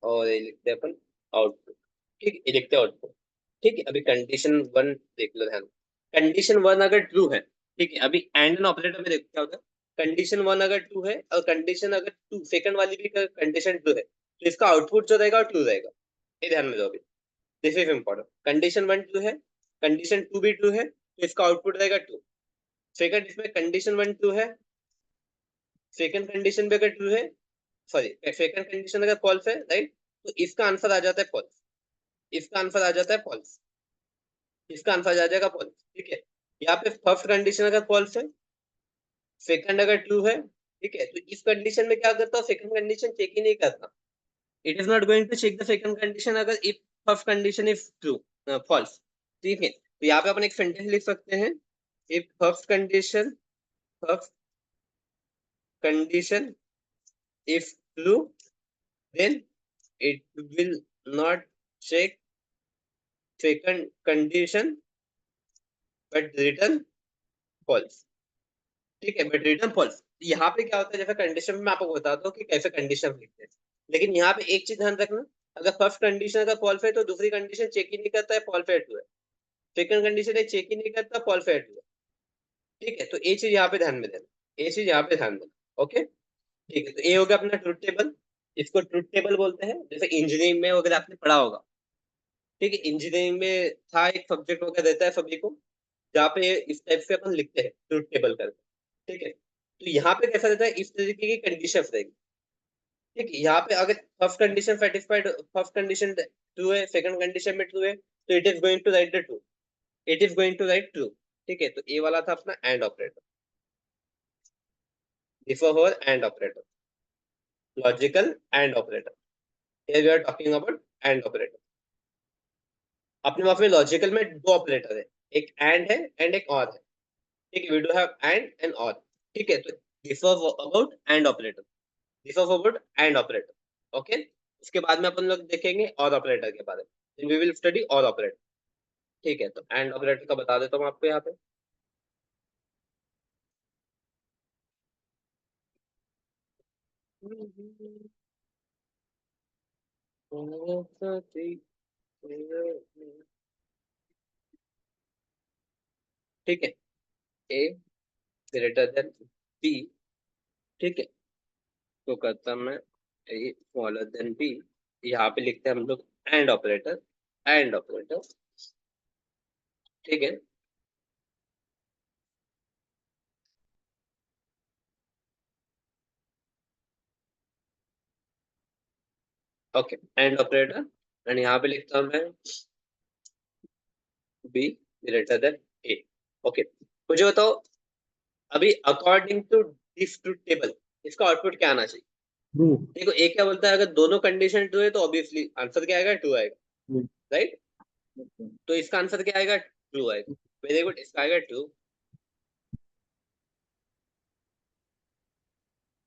S1: और ये लिखते हैं अपन आउटपुट, ठीक है। ये लिखते हैं आउटपुट, ठीक है। अभी कंडीशन 1 देख लो ध्यान। कंडीशन 1 अगर ट्रू है, ठीक है, अभी एंड ऑपरेटर में देखो क्या होता है। कंडीशन 1 अगर ट्रू है, और कंडीशन अगर टू सेकंड वाली भी कंडीशन 2 है, तो इसका आउटपुट जो रहेगा ट्रू रहेगा। ये ध्यान में दो अभी, this is important. Condition 1 true है, कंडीशन 2 भी ट्रू है, तो इसका आउटपुट रहेगा ट्रू। सेकंड, इसमें कंडीशन 1 ट्रू है, सेकंड कंडीशन भी अगर ट्रू है, सॉरी, सेकंड कंडीशन अगर फॉल्स है, राइट, तो इसका आंसर आ जाता है फॉल्स, इसका आंसर आ जाता है फॉल्स, इसका आंसर आ जाएगा फॉल्स, ठीक है। यहाँ पे फर्स्ट कंडीशन अगर फॉल्स है, सेकंड अगर ट्रू है, ठीक है, तो इस कंडीशन में क्या करता हूँ, सेकंड कंडीशन चेक ही नहीं करता। It is not going to check the second condition अगर if first condition is true, false, ठीक है। तो यहाँ पे अपन एक सेंटेंस लिख सकते हैं, if first condition if true, then it will not check second condition but return false, ठीक है, बट रिटर्न फॉल्स। यहाँ पे क्या होता है, जैसे कंडीशन में मैं आपको बताता हूँ कि कैसे कंडीशन लिखते हैं, लेकिन यहाँ पे एक चीज ध्यान रखना, अगर फर्स्ट कंडीशन अगर फॉल्स है तो दूसरी कंडीशन चेक ही नहीं करता है, फॉल्स है ट्रू है। सेकंड कंडीशन है चेक ही नहीं करता, फॉल्स है ट्रू है, ठीक है। तो ये चीज यहाँ पे ध्यान में देना, ये चीज यहाँ पे ध्यान देना, ओके, ठीक है। तो ये हो गया अपना ट्रुथ टेबल, इसको ट्रुथ टेबल बोलते हैं। जैसे इंजीनियरिंग में अगर आपने पढ़ा होगा, ठीक है, इंजीनियरिंग में था एक सब्जेक्ट वगैरह रहता है सभी को, जहाँ पे इस टाइप से अपन लिखते हैं ट्रुथ टेबल करके, ठीक है। तो यहाँ पे कैसा रहता है, इस तरीके की कंडीशन रहेगी, ठीक है। यहाँ पे अगर first condition satisfied, first condition true है, सेकंड कंडीशन में ट्रू है, तो it is going to write the true, it is going to write true, ठीक है। तो ये वाला था अपना and operator, before and operator, logical and operator. Here we are talking about and operator. अपने पास में लॉजिकल में दो ऑपरेटर है, एक एंड है एंड एक और है, ठीक है। We do have and and or, ठीक है। तो this was about and operator, this was about and operator, okay. इसके बाद में अपन लोग देखेंगे और ऑपरेटर के बारे में, वी विल स्टडी और ऑपरेटर, ठीक है। तो एंड ऑपरेटर का बता देता हूँ आपको यहाँ पे। ठीक है, ए ग्रेटर देन बी, ठीक है। तो करता मैं ए स्मॉलर देन बी, यहाँ पे लिखते हैं हम लोग एंड ऑपरेटर, एंड ऑपरेटर, ठीक है। ओके, एंड ऑपरेटर, एंड यहाँ पे लिखता हूँ मैं B greater than A, okay. मुझे बताओ अभी according to this truth table, इसका आउटपुट क्या आना चाहिए।
S2: ट्रू।
S1: देखो ए क्या बोलता है, अगर दोनों कंडीशन ट्रू है तो ऑब्वियसली आंसर क्या आएगा, ट्रू आएगा, राइट। तो इसका आंसर क्या आएगा, ट्रू आएगा, वेरी गुड, इसका आएगा ट्रू,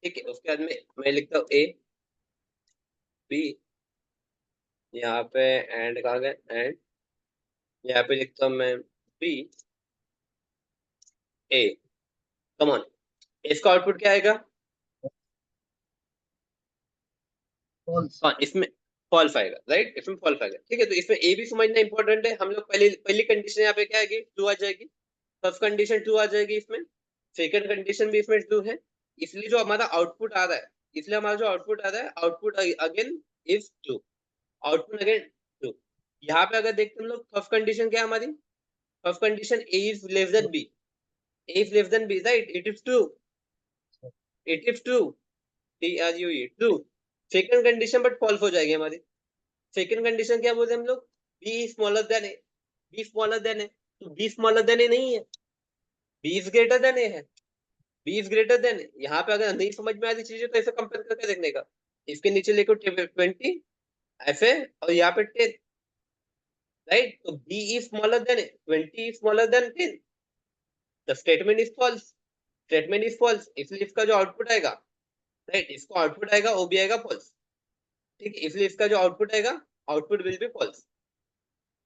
S1: ठीक है। उसके बाद में मैं लिखता हूँ ए बी, यहाँ पे एंड कहा गया एंड, यहाँ पे लिखता हूँ मैं बी ए, कम ऑन, इसका आउटपुट क्या आएगा,
S2: फॉल्स।
S1: हाँ, इसमें फॉल्स आएगा, राइट, इसमें फॉल्स आएगा। ठीक है, तो इसमें ए भी समझना इंपॉर्टेंट है। हम लोग पहली पहली कंडीशन यहाँ पे क्या आएगी, ट्रू आ जाएगी। फर्स्ट कंडीशन ट्रू आ जाएगी इसमें, सेकंड कंडीशन भी इसमें ट्रू है। इसलिए जो हमारा आउटपुट आ रहा है, इसलिए हमारा जो आउटपुट आ रहा है, output again is true, output again true. यहाँ पे अगर देखते हम लोग, फर्स्ट कंडीशन क्या है हमारी, first condition A is less than B, A is less than B, right, it is true, it is true, T R U E, true. Second condition but false हो जाएगी हमारी। सेकंड कंडीशन क्या बोलते हैं हम लोग, be smaller than A, be smaller than ए, तो be smaller than ए नहीं है, बी इज ग्रेटर देन ए है, बी इज ग्रेटर देन ए। यहाँ पे अगर नहीं समझ में आ रही चीजें तो ऐसे कंपेयर करके देखने का, इसके नीचे लिखो 20 ऐसे, और यहाँ पे 10, राइट, तो B is smaller than A, 20 is smaller than 10, the statement is false, statement is false, इसलिए इसका जो आउटपुट आएगा, राइट, इसको आउटपुट आएगा, वो भी आएगा फॉल्स। ठीक है, इसलिए इसका जो आउटपुट आएगा, आउटपुट विल बी फॉल्स।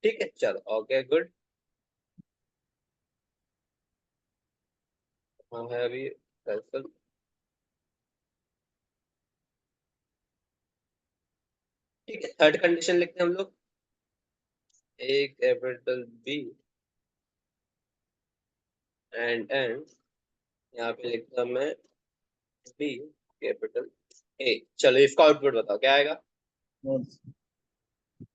S1: ठीक है, चलो, ओके, गुड। हाँ है अभी कैंसल। ठीक है, थर्ड कंडीशन लिखते हैं हम लोग, ए कैपिटल बी एंड यहाँ पे लिखता हूँ मैं बी कैपिटल ए। चलो, इसका आउटपुट बताओ क्या आएगा।
S2: फॉल्स।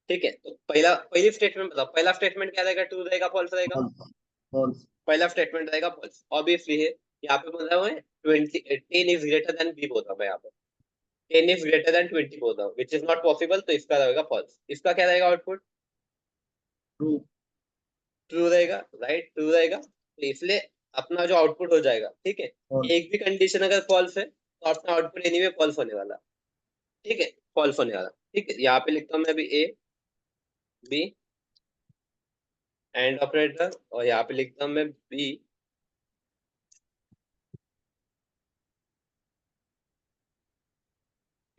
S1: ठीक है, तो पहली स्टेटमेंट बताओ, पहला स्टेटमेंट क्या रहेगा, ट्रू रहेगा फॉल्स रहेगा।
S2: फॉल्स। फॉल्स।
S1: पहला स्टेटमेंट रहेगा फॉल्स, ऑब्वियसली है। यहाँ पे बोल रहा हूँ 20, 10 इज ग्रेटर देन बी बोल रहा हूँ मैं यहाँ पे, 10 इज ग्रेटर देन 20 बोल रहा हूँ, विच इज नॉट पॉसिबल, तो इसका रहेगा फॉल्स। इसका क्या रहेगा आउटपुट,
S2: ट्रू।
S1: ट्रू रहेगा, राइट, ट्रू रहेगा, तो इसलिए अपना जो आउटपुट हो जाएगा। ठीक है,
S2: फॉल्स।
S1: एक भी कंडीशन अगर फॉल्स है तो अपना आउटपुट एनीवे फॉल्स होने वाला। ठीक है, फॉल्स होने वाला। ठीक है, यहाँ पे लिखता हूँ मैं अभी ए बी एंड ऑपरेटर, और यहाँ पे लिखता हूँ मैं बी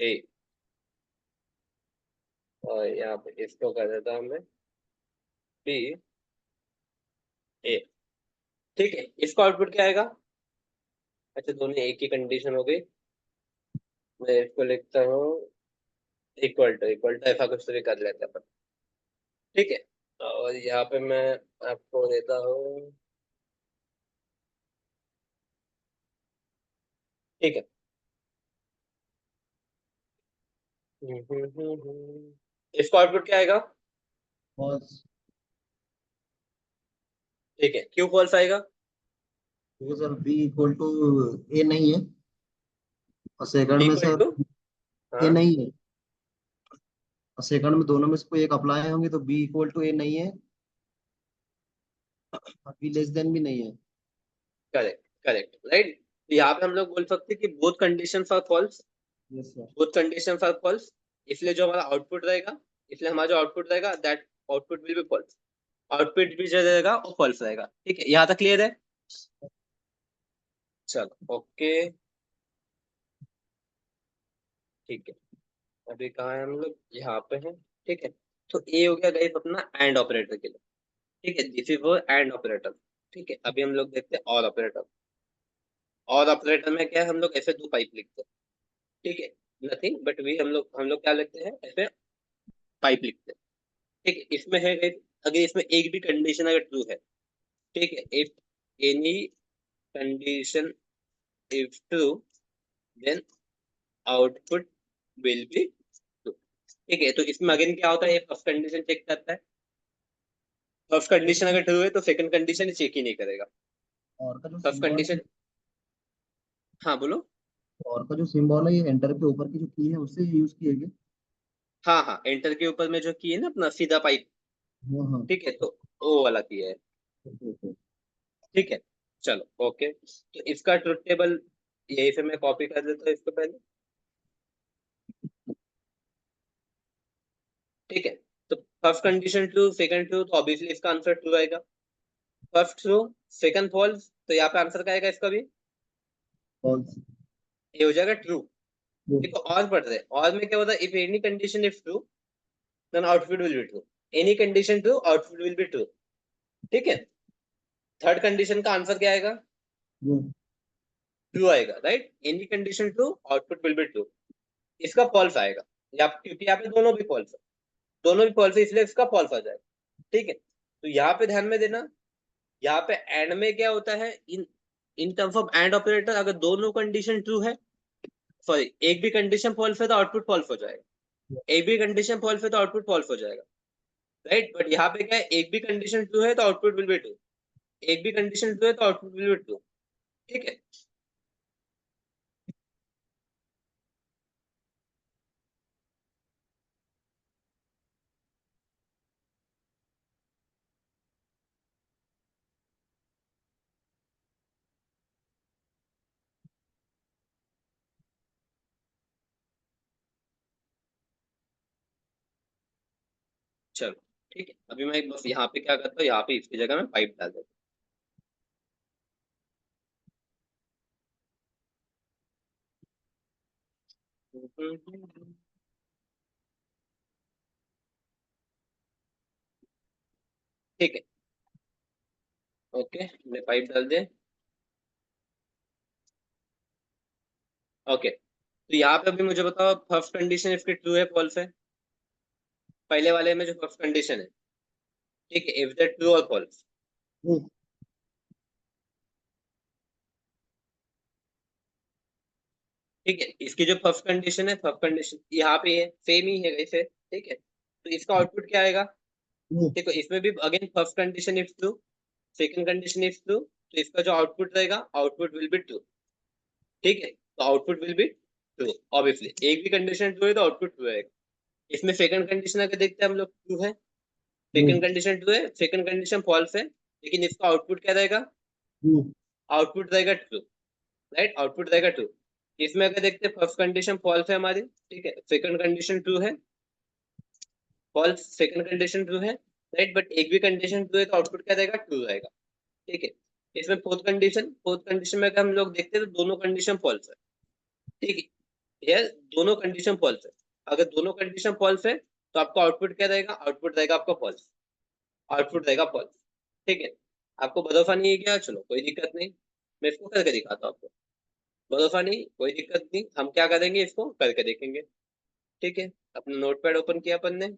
S1: ए, और यहाँ पे इसको कर देता हूँ मैं बी ए। ठीक है, इसका आउटपुट क्या आएगा, अच्छा दोनों एक ही कंडीशन हो गई, मैं इसको लिखता हूँ इक्वल टू ऐसा कुछ तो भी कर लेते हैं अपन। ठीक है, और यहाँ पे मैं आपको देता हूँ, ठीक है, इसका आउटपुट क्या आएगा।
S2: फॉल्स।
S1: ठीक है, क्यों फॉल्स आएगा।
S2: क्योंकि सर बी इक्वल टू ए नहीं है, और सेकंड
S1: बी
S2: में
S1: इक्वल
S2: सर
S1: टू,
S2: ए
S1: हाँ,
S2: नहीं है, और सेकंड में दोनों में से कोई एक अप्लाई होंगे, तो बी इक्वल टू ए नहीं है, और बी लेस देन भी नहीं है।
S1: Correct, correct, right. यहाँ पे हम लोग बोल सकते हैं कि both conditions are false,
S2: yes sir.
S1: Both conditions are false, इसलिए जो हमारा आउटपुट रहेगा, इसलिए हमारा जो आउटपुट रहेगा, that output will be false, output भी जो रहेगा वो फॉल्स रहेगा। ठीक है, यहाँ तक क्लियर है। चलो, ओके, ठीक है, अभी कहाँ है हम लोग, यहाँ पे हैं। ठीक है, तो ए हो गया गाइस अपना एंड ऑपरेटर के लिए। ठीक है, दिस इज वो एंड ऑपरेटर। ठीक है, अभी हम लोग देखते हैं और ऑपरेटर। और ऑपरेटर में क्या है, हम लोग ऐसे दो पाइप लिखते हैं। ठीक है, नथिंग बट वी, हम लोग क्या लिखते हैं, ऐसे पाइप लिखते हैं। ठीक है, इसमें है अगर इसमें एक भी कंडीशन अगर ट्रू है, ठीक है, if any condition if true, then output will be true. ठीक है, तो इसमें अगेन क्या होता है, फर्स्ट कंडीशन चेक करता है, फर्स्ट कंडीशन अगर ट्रू है तो सेकंड कंडीशन चेक ही नहीं करेगा।
S2: और का जो
S1: फर्स्ट
S2: सिंबल है,
S1: कंडीशन, हाँ बोलो।
S2: और का जो सिंबल है, ये एंटर के ऊपर की जो की है उससे यूज किए गए।
S1: हाँ हाँ, एंटर के ऊपर में जो की है ना अपना सीधा पाइप,
S2: हाँ हाँ।
S1: ठीक है, तो वो वाला की है।
S2: Okay, okay.
S1: ठीक है, चलो, ओके, तो इसका ट्रुथ टेबल यही से मैं कॉपी कर देता हूँ इसको पहले। ठीक है, तो first condition true, second true, तो ऑब्वियसली इसका आंसर ट्रू आएगा। फर्स्ट ट्रू, सेकंड फॉल्स, तो यहाँ पे आंसर क्या आएगा इसका भी,
S2: फॉल्स।
S1: ये हो जाएगा ट्रू। देखो और पढ़ रहे, और में क्या होता है, if any condition if true, then output will be true, any condition true, output will be true. ठीक है, थर्ड कंडीशन का आंसर क्या आएगा, ट्रू आएगा, right, any condition true, output will be true. इसका फॉल्स आएगा, क्योंकि यहाँ पे दोनों भी फॉल्स है, दोनों भी फॉल्स है, इसलिए इसका फॉल्स आ जाएगा। ठीक है, तो यहाँ पे ध्यान में देना, यहाँ पे एंड में क्या होता है, in in terms of AND operator, अगर दोनों कंडीशन ट्रू है, सॉरी एक भी कंडीशन फॉल्स है तो आउटपुट फॉल्स हो जाएगा, एक भी कंडीशन फॉल्स है तो आउटपुट फॉल्स हो जाएगा, राइट। बट यहाँ पे क्या है, एक भी कंडीशन ट्रू है तो आउटपुट विल बी ट्रू, एक भी कंडीशन ट्रू है तो आउटपुट विल बी ट्रू। ठीक है, चलो ठीक है, अभी मैं बस यहाँ पे क्या करता हूँ, यहाँ पे इसकी जगह मैं पाइप डाल देता हूँ। ठीक है, ओके हमने पाइप डाल दिया। ओके, तो यहाँ पे अभी मुझे बताओ फर्स्ट कंडीशन इसकी ट्रू है फॉल्स है, पहले वाले में जो फर्स्ट कंडीशन है, ठीक है, इफ दैट ट्रू और फॉल्स।
S2: ट्रू।
S1: ठीक है, इसकी जो फर्स्ट कंडीशन है, फर्स्ट कंडीशन यहाँ पे है, सेम ही है वैसे, ठीक है, तो इसका आउटपुट क्या आएगा,
S2: ट्रू।
S1: देखो इसमें भी again first condition if true, second condition if true, तो इसका जो आउटपुट रहेगा, आउटपुट विल बी ट्रू। ठीक है, तो output will be true, obviously एक भी कंडीशन ट्रू है तो आउटपुट ट्रू रहेगा। इसमें सेकंड कंडीशन अगर देखते हैं हम लोग, ट्रू है,
S2: ट्रू।
S1: सेकंड कंडीशन ट्रू है, सेकंड कंडीशन फॉल्स है, लेकिन इसका आउटपुट क्या रहेगा,
S2: ट्रू।
S1: आउटपुट रहेगा ट्रू, राइट, आउटपुट रहेगा ट्रू। इसमें अगर देखते हैं फर्स्ट कंडीशन फॉल्स है हमारी, ठीक है, सेकंड कंडीशन ट्रू है, फॉल्स सेकंड कंडीशन ट्रू है, राइट, बट एक भी कंडीशन ट्रू है तो आउटपुट क्या रहेगा, ट्रू रहेगा। ठीक है, इसमें फोर्थ कंडीशन में अगर हम लोग देखते हैं तो दोनों कंडीशन फॉल्स है। ठीक है, यह दोनों कंडीशन फॉल्स है, अगर दोनों कंडीशन फॉल्स है तो आपका आउटपुट क्या रहेगा, आउटपुट रहेगा आपका फॉल्स, आउटपुट रहेगा फॉल्स। ठीक है, आपको भरोसा नहीं है क्या, चलो कोई दिक्कत नहीं, मैं इसको करके दिखाता हूँ आपको। भरोसा नहीं, कोई दिक्कत नहीं, हम क्या करेंगे, इसको करके देखेंगे। ठीक है, अपना नोटपैड ओपन किया अपन ने,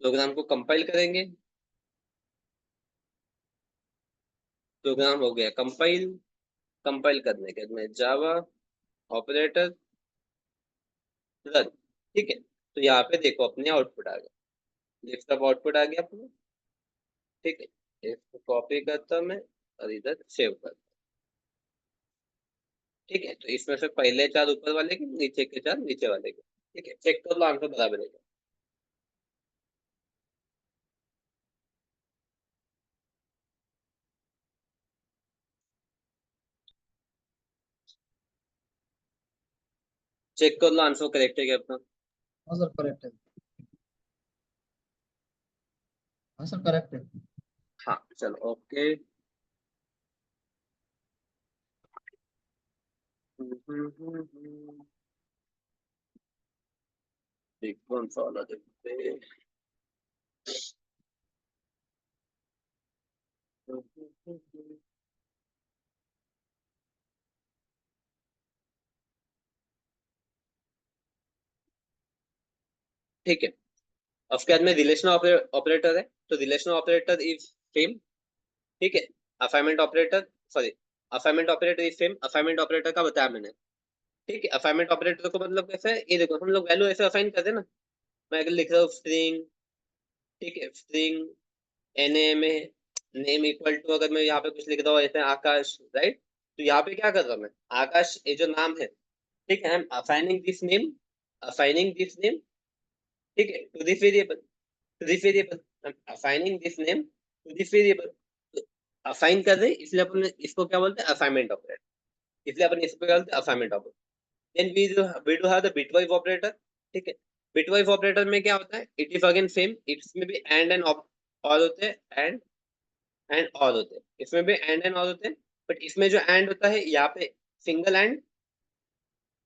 S1: प्रोग्राम को कंपाइल करेंगे, प्रोग्राम हो गया कंपाइल, कंपाइल करने के बाद में जावा ऑपरेटर रन। ठीक है, तो यहाँ पे देखो अपने आउटपुट आ गया, डेस्कटॉप आउटपुट आ गया अपने। ठीक है, इसको कॉपी करता हूँ मैं और इधर सेव करता हूँ। ठीक है, तो इसमें से पहले चार ऊपर वाले के, नीचे के चार नीचे वाले के। ठीक है, चेक कर लो आंसर बराबर है क्या? चेक कर लो आंसर करेक्ट है क्या अपना?
S2: हाँ सर करेक्ट है। हाँ सर करेक्ट है।
S1: हाँ चलो ओके। एक कौन सा वाला देखते हैं। ठीक है, उसके बाद में रिलेशनल ऑपरेटर है, तो रिलेशनल ऑपरेटर इज सेम। ठीक है, assignment operator, sorry, assignment operator is same, assignment operator का बताया मैंने। ठीक है, असाइनमेंट ऑपरेटर को मतलब कैसे है, ये देखो हम लोग वैल्यू ऐसे असाइन करते हैं ना, मैं अगर लिख रहा हूँ स्ट्रिंग, ठीक है, स्ट्रिंग एनए में नेम इक्वल टू, अगर मैं यहाँ पे कुछ लिख रहा हूँ ऐसे आकाश, राइट, तो यहाँ पे क्या कर रहा हूँ मैं, आकाश ये जो नाम है, ठीक है, I am assigning this name, assigning this name, ठीक है, to this variable, to this variable, I am assigning this name to this variable. Assign कर रहे हैं, इसलिए अपन इसको क्या बोलते हैं, असाइनमेंट ऑपरेटर, इसलिए अपन इसको क्या बोलते हैं, assignment operator. Then we do have the bitwise operator. ठीक है, बिटवाइज ऑपरेटर में क्या होता है, इट इज अगेन सेम, इसमें भी एंड और होते हैं, एंड और होते हैं, इसमें भी एंड और होते हैं, बट इसमें जो एंड होता है यहाँ पे सिंगल एंड।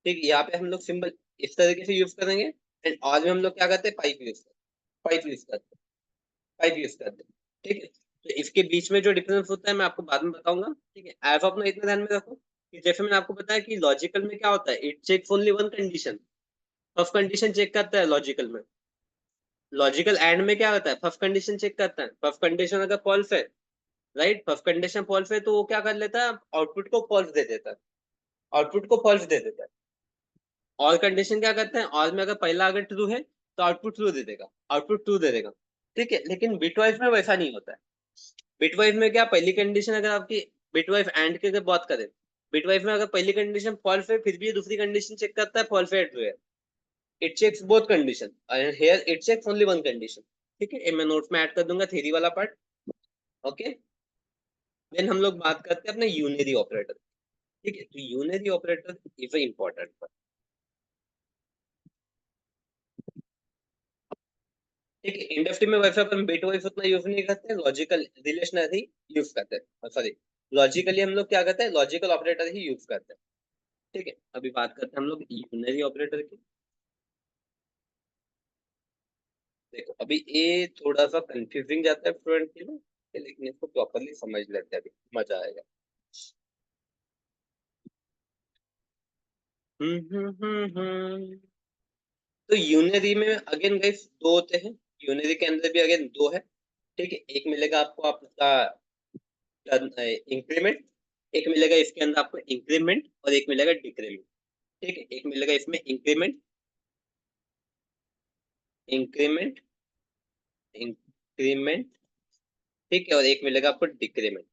S1: ठीक, यहाँ पे हम लोग सिंबल इस तरीके से यूज करेंगे, एंड और में हम लोग क्या करते हैं, पाइप यूज करते हैं, पाइप यूज करते हैं, पाइप यूज करते हैं। ठीक है, तो इसके बीच में जो डिफरेंस होता है मैं आपको बाद में बताऊंगा। ठीक है, एज ऑफ ना इतना ध्यान में रखो कि जैसे मैंने आपको बताया कि लॉजिकल में क्या होता है, it checks only one condition, first condition check करता है लॉजिकल में, लॉजिकल एंड में क्या होता है, फर्स्ट कंडीशन चेक करता है, फर्स्ट कंडीशन अगर फॉल्स है, राइट, फर्स्ट कंडीशन फॉल्स है तो वो क्या कर लेता है, आउटपुट को फॉल्स दे देता है, आउटपुट को फॉल्स दे देता है। और कंडीशन क्या करते हैं, और में अगर पहला अगर ट्रू है तो आउटपुट ट्रू दे देगा, आउटपुट ट्रू दे देगा, ठीक है। लेकिन बिटवाइज में वैसा नहीं होता है। बिटवाइज में क्या, पहली कंडीशन अगर आपकी बिटवाइज एंड की अगर बात करें, बिटवाइज में अगर पहली कंडीशन फॉल्स है फिर भी ये दूसरी कंडीशन चेक करता है फॉल्स है ट्रू है, it checks both condition and here it checks only one condition, ठीक है। ये मैं नोट्स में ऐड कर दूंगा थ्योरी वाला पार्ट, ओके। देन हम लोग बात करते हैं अपने यूनरी ऑपरेटर, ठीक है। तो यूनरी ऑपरेटर इज इंपॉर्टेंट, ठीक है। इंडस्ट्री में वैसे अपन बिट वाइज उतना यूज नहीं करते, लॉजिकल रिलेशनरी यूज करते हैं, सॉरी, लॉजिकली हम लोग क्या करते हैं, लॉजिकल ऑपरेटर ही यूज करते हैं, ठीक है। अभी बात करते हैं हम लोग यूनरी ऑपरेटर की। देखो अभी ये थोड़ा सा कंफ्यूजिंग जाता है स्टूडेंट के लिए, लेकिन इसको प्रॉपरली समझ लेते हैं, अभी मजा आएगा। तो यूनरी में अगेन गाइस दो होते हैं, यूनरी के अंदर भी अगेन दो है, ठीक है। एक मिलेगा आपको आपका इंक्रीमेंट, एक मिलेगा इसके अंदर आपको इंक्रीमेंट और एक मिलेगा डिक्रीमेंट, ठीक है। एक मिलेगा इसमें इंक्रीमेंट, इंक्रीमेंट, इंक्रीमेंट, ठीक है, और एक मिलेगा आपको डिक्रीमेंट,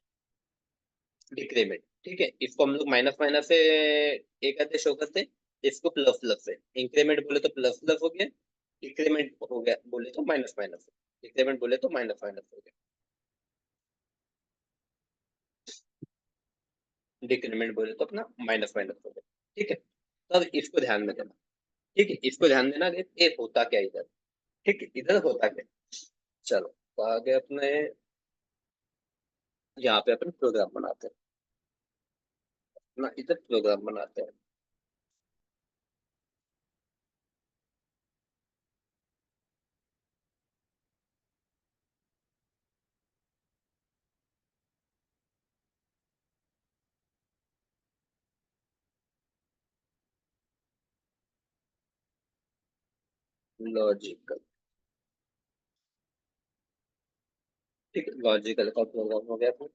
S1: डिक्रीमेंट, ठीक है। इसको हम लोग माइनस माइनस से एक करते शो करते, इसको प्लस प्लस से, इंक्रीमेंट बोले तो प्लस प्लस हो गया, डिक्रीमेंट हो गया बोले तो माइनस माइनस, डिक्रीमेंट बोले तो माइनस माइनस हो गया, डिक्रीमेंट बोले तो अपना माइनस माइनस हो गया, ठीक है। तब इसको ध्यान में देना, ठीक है, इसको ध्यान देना कि ये होता क्या इधर, ठीक है, इधर होता क्या। चलो तो आगे अपने यहाँ पे अपन प्रोग्राम बनाते हैं ना, इधर प्रोग्राम बनाते हैं। लॉजिकल, ठीक है, लॉजिकल का प्रोग्राम हो गया था।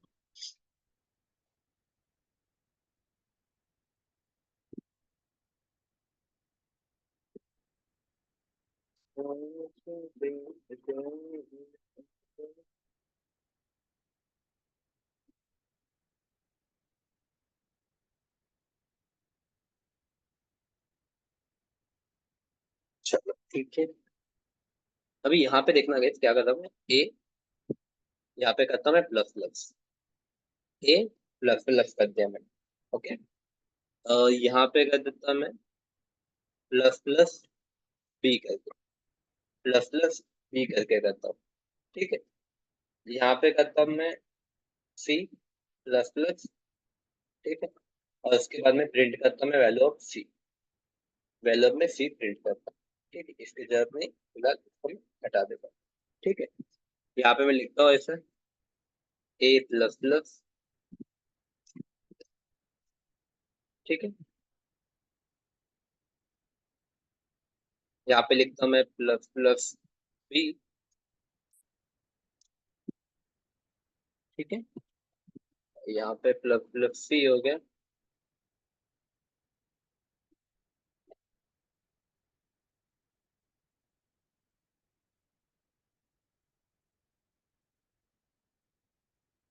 S1: चलो ठीक है, अभी यहाँ पे देखना गाइस क्या करता हूँ मैं, ए यहाँ पे करता हूँ मैं प्लस प्लस, ए प्लस प्लस कर दिया मैंने, ओके। यहाँ पे कर देता मैं प्लस प्लस बी करके, प्लस प्लस बी करके करता हूँ, ठीक है। यहाँ पे करता हूँ मैं सी प्लस प्लस, ठीक है, और उसके बाद में प्रिंट करता हूँ मैं value of C, value of में सी प्रिंट करता हूँ, ठीक है। इसकी जरूरत नहीं, फिलहाल इसको मैं हटा देता हूँ, ठीक है। यहाँ पे मैं लिखता हूँ ऐसा ए प्लस प्लस, ठीक है। यहाँ पे लिखता हूँ मैं प्लस प्लस बी, ठीक है। यहाँ पे प्लस प्लस सी हो गया,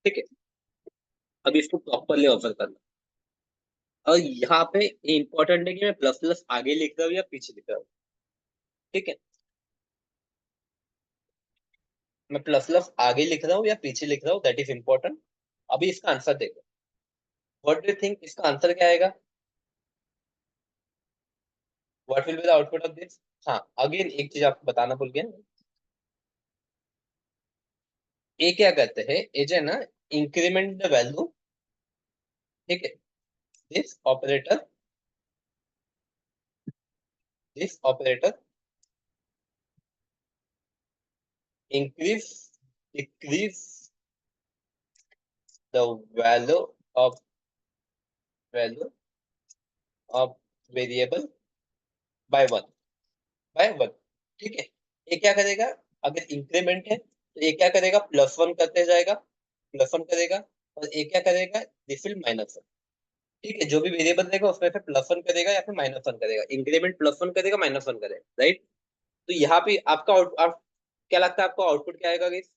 S1: ठीक है। अब इसको प्रॉपरली ऑफर करना, और यहाँ पे इंपॉर्टेंट है कि मैं प्लस प्लस आगे लिख रहा हूँ या पीछे लिख रहा हूँ, ठीक है। मैं प्लस प्लस आगे लिख रहा हूँ या पीछे लिख रहा हूँ, दैट इज इंपॉर्टेंट। अभी इसका आंसर देखो, व्हाट डू यू थिंक इसका आंसर क्या आएगा, what will be the output of this. हाँ, अगेन एक चीज आपको बताना भूल गया, ये क्या कहते हैं, ये जो है ना, इंक्रीमेंट द वैल्यू, ठीक है, this operator, this operator increase decrease the of value of variable by one, by 1। ठीक है, ये क्या करेगा, अगर इंक्रीमेंट है तो ये क्या करेगा, +1 करते जाएगा, +1 करेगा, और ये क्या करेगा, दिस विल -1। ठीक है, जो भी वेरिएबल रहेगा उसमें से +1 करेगा या फिर -1 करेगा, इंक्रीमेंट +1 करेगा, -1 करेगा, राइट। तो यहाँ पे आपका क्या लगता है आपको आउटपुट क्या आएगा गाइस?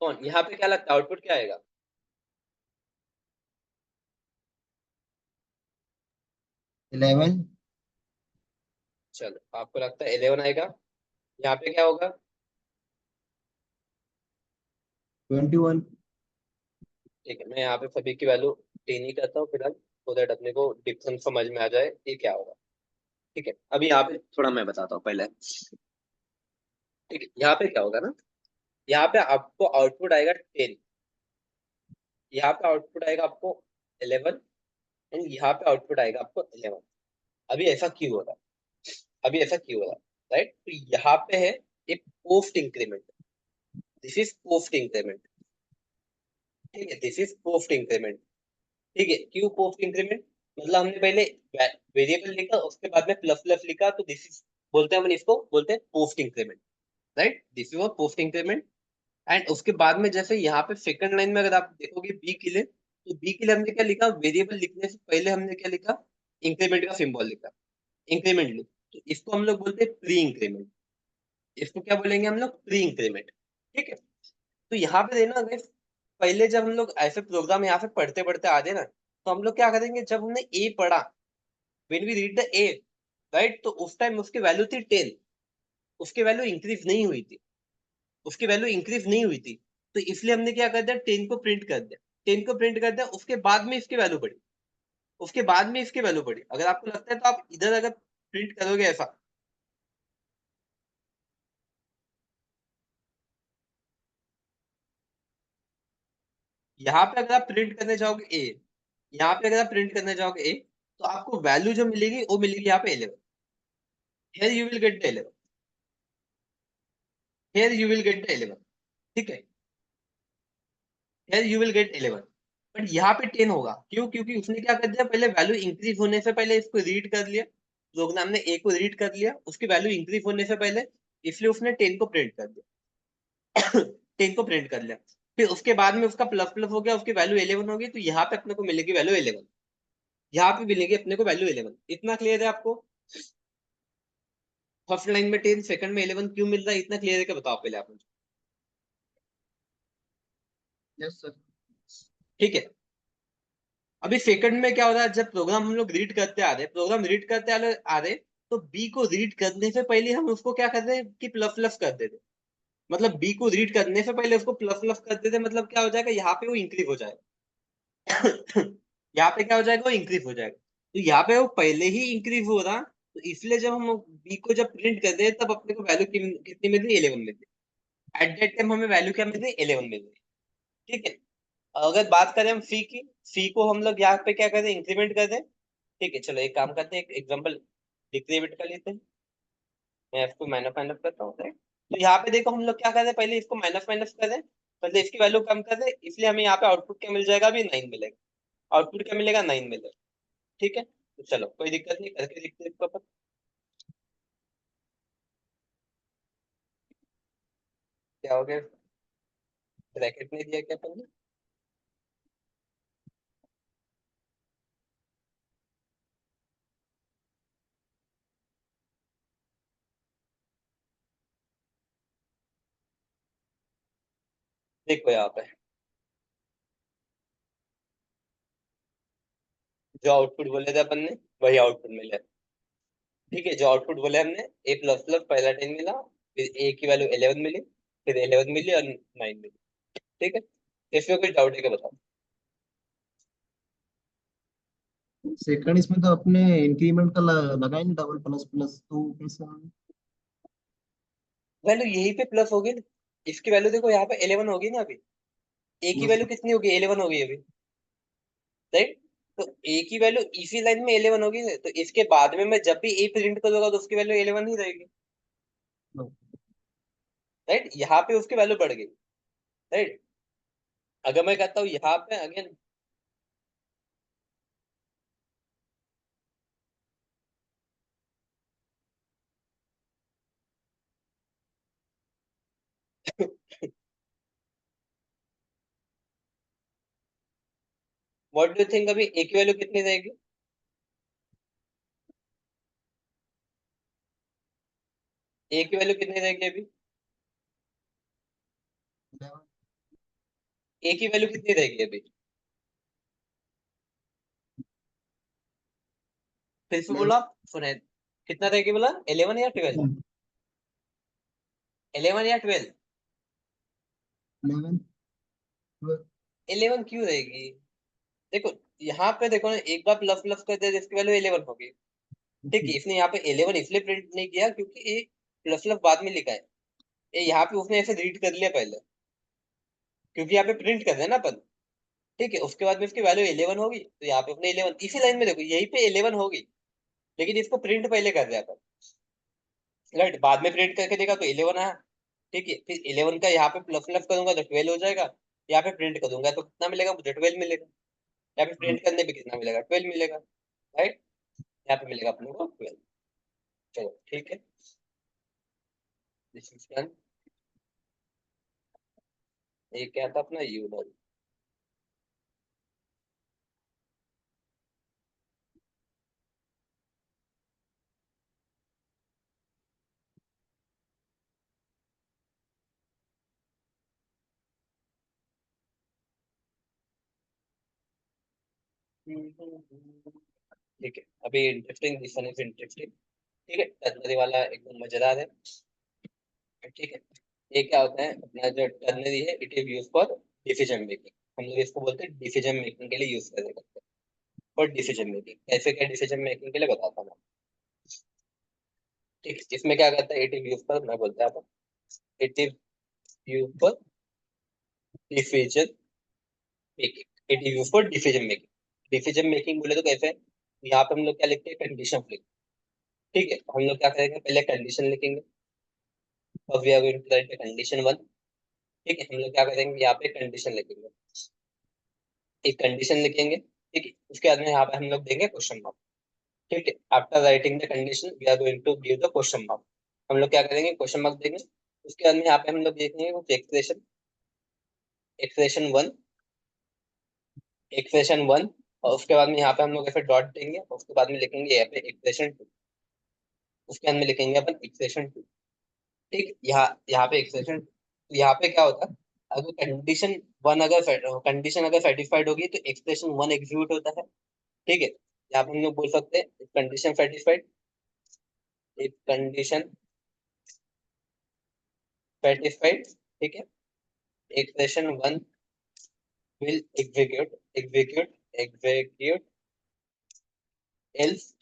S1: कौन यहाँ पे क्या लगता है आउटपुट क्या आएगा?
S2: 11,
S1: चलो, आपको लगता है 11 आएगा। यहाँ पे क्या होगा?
S2: 21।
S1: ठीक है, मैं यहाँ पे सभी की वैल्यू 10 ही करता हूँ फिलहाल, so दैट अपने को डिफरेंस समझ में आ जाए ये क्या होगा। ठीक है, अभी यहाँ पे थोड़ा मैं बताता हूँ पहले। ठीक है, यहाँ पे क्या होगा ना, यहाँ पे आपको आउटपुट आएगा 10, यहाँ पे आउटपुट आएगा आपको 11, एंड यहाँ पे आउटपुट आएगा आपको 11। अभी ऐसा क्यों हो रहा है, अभी ऐसा क्यों हो रहा है, राइट। तो यहाँ पे है एक post increment, this is post increment. ठीक है, दिस इज पोस्ट इंक्रीमेंट। ठीक है, क्यों पोस्ट इंक्रीमेंट, मतलब हमने पहले वेरिएबल लिखा उसके बाद में प्लस प्लस लिखा, तो दिस इज बोलते हैं, हम इसको बोलते हैं post increment, right. This is post increment. And उसके बाद में जैसे यहाँ पे सेकंड लाइन में अगर आप देखोगे बी के लिए, तो बी के लिए हमने क्या लिखा, वेरिएबल लिखने से पहले हमने क्या लिखा, इंक्रीमेंट का सिंबल लिखा, इंक्रीमेंट लिख। तो इसको हम लोग बोलते हैं प्री इंक्रीमेंट, इसको क्या बोलेंगे हम लोग, प्री इंक्रीमेंट। ठीक है, तो यहाँ पे देना अगर पहले जब हम लोग ऐसे प्रोग्राम यहाँ पे पढ़ते पढ़ते आ जाए ना, तो हम लोग क्या करेंगे, जब हमने ए पढ़ा, when we read the A, right, तो उस टाइम उसकी वैल्यू थी 10, उसकी वैल्यू इंक्रीज नहीं हुई थी, उसकी वैल्यू इंक्रीज नहीं हुई थी। तो इसलिए हमने क्या कर दिया, 10 को प्रिंट कर दिया, 10 को प्रिंट कर दिया, उसके बाद में इसकी वैल्यू बढ़ी, उसके बाद में इसकी वैल्यू बढ़ी। अगर आपको लगता है तो आप इधर अगर प्रिंट करोगे ऐसा, यहाँ पे अगर आप प्रिंट करने जाओगे ए, यहाँ पे अगर आप प्रिंट करने जाओगे ए, तो आपको वैल्यू जो मिलेगी वो मिलेगी यहाँ पे 11। Here you will get the 11, here you will get the 11। ठीक है, here you will get 11। But यहाँ पे 10 होगा, क्यों, क्योंकि उसने क्या कर दिया, पहले वैल्यू इंक्रीज होने से पहले इसको रीड कर लिया, प्रोग्राम ने ए को रीड कर लिया उसकी वैल्यू इंक्रीज होने से पहले, इसलिए उसने 10 को प्रिंट कर दिया। 10 को प्रिंट कर लिया, फिर उसके बाद में उसका प्लस प्लस हो गया, उसकी वैल्यू 11 होगी, तो यहाँ पे अपने को मिलेगी वैल्यू 11, यहाँ पे मिलेगी अपने को वैल्यू 11। इतना क्लियर है आपको? फर्स्ट लाइन में 10, सेकंड में 11 क्यों मिल रहा है, इतना क्लियर है क्या, बताओ पहले आप मुझे।
S2: Yes sir.
S1: ठीक है, अभी सेकंड में क्या हो रहा है, जब प्रोग्राम हम लोग रीड करते आ रहे, प्रोग्राम रीड करते आ रहे, तो बी को रीड करने से पहले हम उसको क्या करते हैं कि प्लस प्लस कर देते, मतलब बी को रीड करने से पहले उसको प्लस प्लस कर देते, मतलब क्या हो जाएगा, यहाँ पे वो इंक्रीज हो जाएगा। यहाँ पे क्या हो जाएगा, वो इंक्रीज हो जाएगा, तो यहाँ पे वो पहले ही इंक्रीज हो रहा, तो इसलिए जब हम बी को जब प्रिंट करते हैं तब अपने को वैल्यू कितनी मिल रही है, 11 मिल रही है। एट दैट टाइम हमें वैल्यू क्या मिल रही है, 11 मिल रही है। ठीक है, अगर बात करें हम सी की, सी को हम लोग यहाँ पे क्या करते हैं, इंक्रीमेंट करते हैं। ठीक है, चलो एक काम करते हैं, एक एग्जांपल डिक्रीमेंट कर लेते हैं। मैं इसको माइनस माइनस करता हूँ, right? तो यहाँ पे देखो हम लोग क्या कर रहे हैं, पहले इसको माइनस माइनस कर रहे हैं, पहले इसकी वैल्यू कम कर रहे हैं, इसलिए हमें यहाँ पे आउटपुट क्या मिल जाएगा, अभी 9 मिलेगा, आउटपुट क्या मिलेगा, 9 मिलेगा। ठीक है, तो चलो कोई दिक्कत नहीं, करके देखते हैं इसको अपन। क्या हो गया, ब्रैकेट नहीं दिया क्या अपन ने? देखो यहाँ पे जो आउटपुट बोले थे अपन ने, वही आउटपुट मिले। ठीक है, जो आउटपुट बोले हमने, ए प्लस प्लस पहला 10 मिला, फिर ए की वैल्यू 11 मिली, फिर 11 मिली और 9 मिली। ठीक है, इसमें कोई डाउट है क्या, बताओ।
S2: सेकंड इसमें तो अपने इंक्रीमेंट का लगा ही नहीं, डबल प्लस प्लस तो कैसे होगा?
S1: वैल्यू यही पे प्लस होगी ना, इसकी वैल्यू देखो यहाँ पे 11 होगी ना अभी, ए की
S2: यस
S1: वैल्यू कितनी होगी, 11 होगी अभी, राइट। तो ए की वैल्यू इसी लाइन में 11 होगी ना, तो इसके बाद में मैं जब भी ए प्रिंट करूंगा तो उसकी वैल्यू 11 ही रहेगी,
S2: सर।
S1: राइट। यहाँ पे उसकी वैल्यू बढ़ गई, राइट। अगर मैं कहता हूँ यहाँ पे अगेन, व्हाट डू थिंक अभी ए की वैल्यू कितनी रहेगी? ए की वैल्यू कितनी रहेगी अभी? ए की वैल्यू कितनी रहेगी अभी? फिर से बोला, सुने, कितना रहेगी बोला, 11 या 12? 11 या 12?
S2: 11।
S1: 11 क्यों रहेगी? देखो, यहाँ पे देखो ना, एक बार प्लस प्लस कर दे इसकी वैल्यू 11 होगी। ठीक है, इसने यहाँ पे 11 इसलिए प्रिंट नहीं किया क्योंकि ये प्लस प्लस बाद में लिखा है। ये यहाँ पे उसने ऐसे रीड कर लिया पहले, क्योंकि यहाँ पे प्रिंट कर रहे हैं ना अपन। ठीक है, उसके बाद में इसकी वैल्यू 11 होगी, तो यहाँ पे अपने 11 इसी लाइन में देखो, यहीं पे 11 होगी, लेकिन इसको प्रिंट पहले कर रहे हैं अपन। राइट, बाद में प्रिंट करके देखा तो 11 आया। ठीक है, फिर 11 का यहाँ पे प्लस प्लस करूंगा तो 12 हो जाएगा। यहाँ पे प्रिंट करूंगा तो कितना मिलेगा मुझे? 12 मिलेगा। यहाँ पे प्रिंट करने पे कितना मिलेगा? 12 मिलेगा। राइट, यहाँ पे मिलेगा अपने को 12। चलो ठीक है, दिस इज डन। ये क्या था अपना यू नॉट। ठीक है, अभी interesting, this one is interesting. ठीक है, टर्नरी वाला एकदम मजेदार है। ठीक है, ये क्या होता है अपना जो टर्नरी है, it is use for decision making. हम लोग इसको बोलते हैं डिसीजन मेकिंग के लिए यूज करते हैं। फॉर डिसीजन मेकिंग, कैसे क्या डिसीजन मेकिंग के लिए बताता हूँ। ठीक है, इसमें क्या करता है, इट इज यूज फॉर, मैं बोलता हूँ, it is use for decision making. It is use for decision making. Decision making बोले तो कैसे? यहाँ पे हम लोग क्या लिखते हैं, कंडीशन लिखते हैं। ठीक है, तो हम लोग क्या करेंगे, पहले कंडीशन लिखेंगे, और we are going to write condition 1। ठीक है, हम लोग क्या करेंगे, यहाँ पे कंडीशन लिखेंगे, एक कंडीशन लिखेंगे। ठीक है, उसके बाद में यहाँ पे हम लोग देंगे क्वेश्चन मार्क। ठीक है, after writing the condition we are going to give the question mark. हम लोग क्या करेंगे, क्वेश्चन मार्क देंगे। उसके बाद में यहाँ पे हम लोग देखेंगे कुछ एक्सप्रेशन, एक्सप्रेशन 1, एक्सप्रेशन 1। और उसके बाद में यहाँ पे हम लोग ऐसे डॉट देंगे, और उसके बाद में लिखेंगे यहाँ पे एक्सप्रेशन 2। उसके बाद में लिखेंगे अपन एक्सप्रेशन 2। ठीक, यहाँ यहाँ पे एक्सप्रेशन, यहाँ पे क्या होता है, अगर कंडीशन 1, अगर कंडीशन अगर सेटिस्फाइड होगी तो एक्सप्रेशन 1 एग्जीक्यूट होता है। ठीक है, यहाँ पे हम लोग बोल सकते हैं कंडीशन सेटिस्फाइड, एक कंडीशन सेटिस्फाइड। ठीक है, expression 1 will execute, execute, execute, else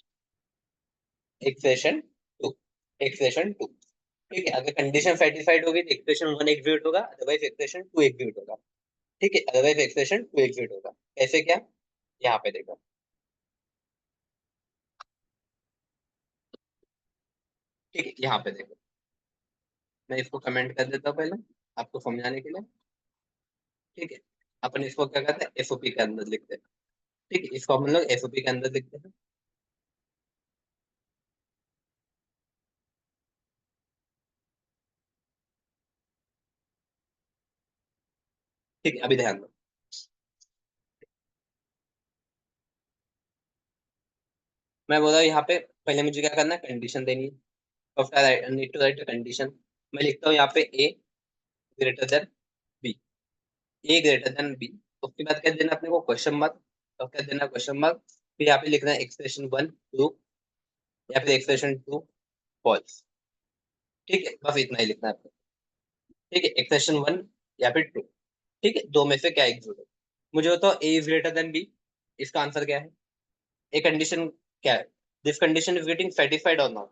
S1: expression 2, expression 2। ठीक है, अगर कंडीशन सेटिस्फाइड होगी तो एक्सप्रेशन 1 एग्जीक्यूट होगा, अदरवाइज एक्सप्रेशन 2 एग्जीक्यूट होगा। ठीक है, अदरवाइज एक्सप्रेशन 2 एग्जीक्यूट होगा। कैसे क्या, यहाँ पे देखो। ठीक है, यहाँ पे देखो, मैं इसको कमेंट कर देता हूँ पहले आपको समझाने के लिए। ठीक है, अपन इसको क्या करते हैं, एसओपी के अंदर लिखते हैं। ठीक है, इसको हम लोग एसओपी के अंदर लिखते हैं। ठीक है, अभी ध्यान दो, मैं बोल रहा हूँ यहाँ पे पहले मुझे क्या करना है, कंडीशन देनी है। After I need to write a condition, मैं लिखता हूँ यहाँ पे A greater than B, A greater than B. उसके बाद क्या देना अपने को, क्वेश्चन मार्क। और क्या देना, क्वेश्चन मार्क। फिर यहाँ पे लिखना है एक्सप्रेशन 1 ट्रू, या फिर एक्सप्रेशन 2 फॉल्स। ठीक है, बस इतना ही लिखना है आपको। ठीक है, एक्सप्रेशन 1 या फिर 2। ठीक है, दो में से क्या एग्जीक्यूट हो। मुझे बताओ A is greater than B, इसका आंसर क्या है? ए कंडीशन क्या है, this condition is getting satisfied और नॉट।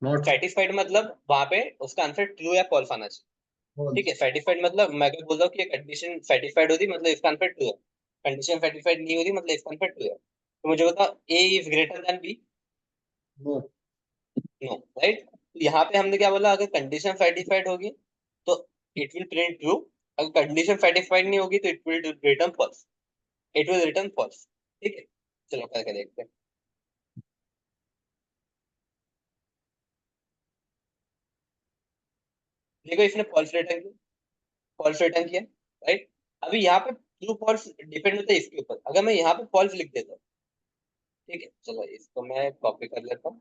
S2: नॉट।
S1: सेटिस्फाइड मतलब वहां पे उसका आंसर ट्रू या फॉल्स आना चाहिए। ठीक है, सेटिस्फाइड मतलब मैं क्या बोल रहा हूँ कि कंडीशन सेटिस्फाइड होती मतलब इसका आंसर ट्रू है, कंडीशन सेटिस्फाइड नहीं होती मतलब इसका आंसर ट्रू है। तो मुझे बताओ A is greater than B.
S2: No.
S1: No, right. तो यहाँ पे हमने क्या बोला, अगर कंडीशन सेटिस्फाइड होगी तो इट विल प्रिंट ट्रू, अगर कंडीशन सेटिस्फाइड नहीं होगी तो it will return false, it will return false. ठीक है, चलो करके देखते हैं। देखो इसने फॉल्स रिटर्न किया, फॉल्स रिटर्न किया, राइट। अभी यहाँ पे ट्रू फॉल्स डिपेंड होता है इसके ऊपर, अगर मैं यहाँ पे फॉल्स लिख देता हूँ, ठीक है, चलो इसको मैं कॉपी कर लेता हूँ।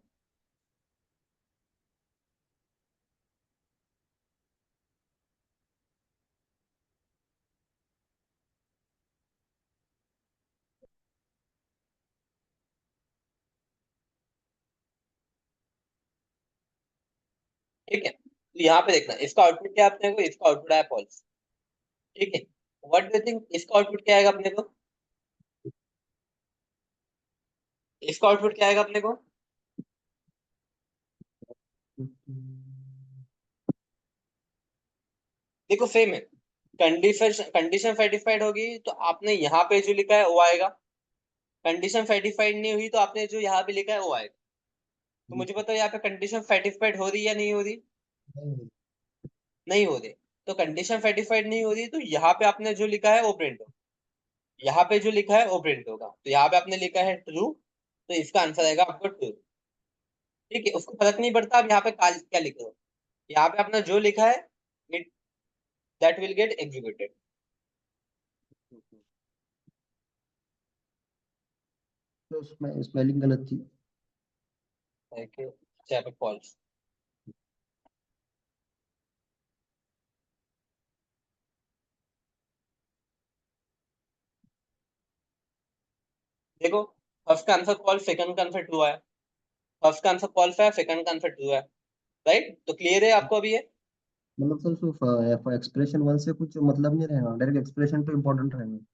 S1: ठीक है, तो यहाँ पे देखना इसका आउटपुट क्या है अपने को, इसका आउटपुट आया फॉल्स। ठीक है, व्हाट डू थिंक इसका आउटपुट क्या आएगा अपने को, इसका आउटपुट क्या आएगा अपने को। देखो सेम है, कंडीशन कंडीशन सेटिस्फाइड होगी तो आपने यहाँ पे जो लिखा है वो आएगा, कंडीशन सेटिस्फाइड नहीं हुई तो आपने जो यहाँ पे लिखा है वो आएगा। तो मुझे बताओ यहाँ पे कंडीशन सेटिस्फाइड हो रही है या नहीं हो रही, नहीं हो रही। तो कंडीशन सेटिस्फाइड नहीं हो रही तो यहाँ पे आपने जो लिखा है वो प्रिंट होगा, यहाँ पे जो लिखा है वो प्रिंट होगा। तो यहाँ पे आपने लिखा है ट्रू, तो इसका आंसर आएगा आपको ट्रू। ठीक है, उसको फर्क नहीं पड़ता आप यहाँ पे क्या लिख रहे हो, यहाँ पे आपने जो लिखा है it that will get executed.
S2: तो उसमें स्पेलिंग गलत थी।
S1: यहाँ पे फॉल्स। देखो फर्स्ट का आंसर फॉल्स, सेकंड का आंसर ट्रू आया, फर्स्ट का आंसर फॉल्स है, सेकंड का आंसर ट्रू है, राइट। तो क्लियर है आपको अभी ये।
S2: मतलब सर सिर्फ एक्सप्रेशन वन से कुछ मतलब नहीं रहेगा, डायरेक्ट एक्सप्रेशन तो इम्पोर्टेंट रहेगा।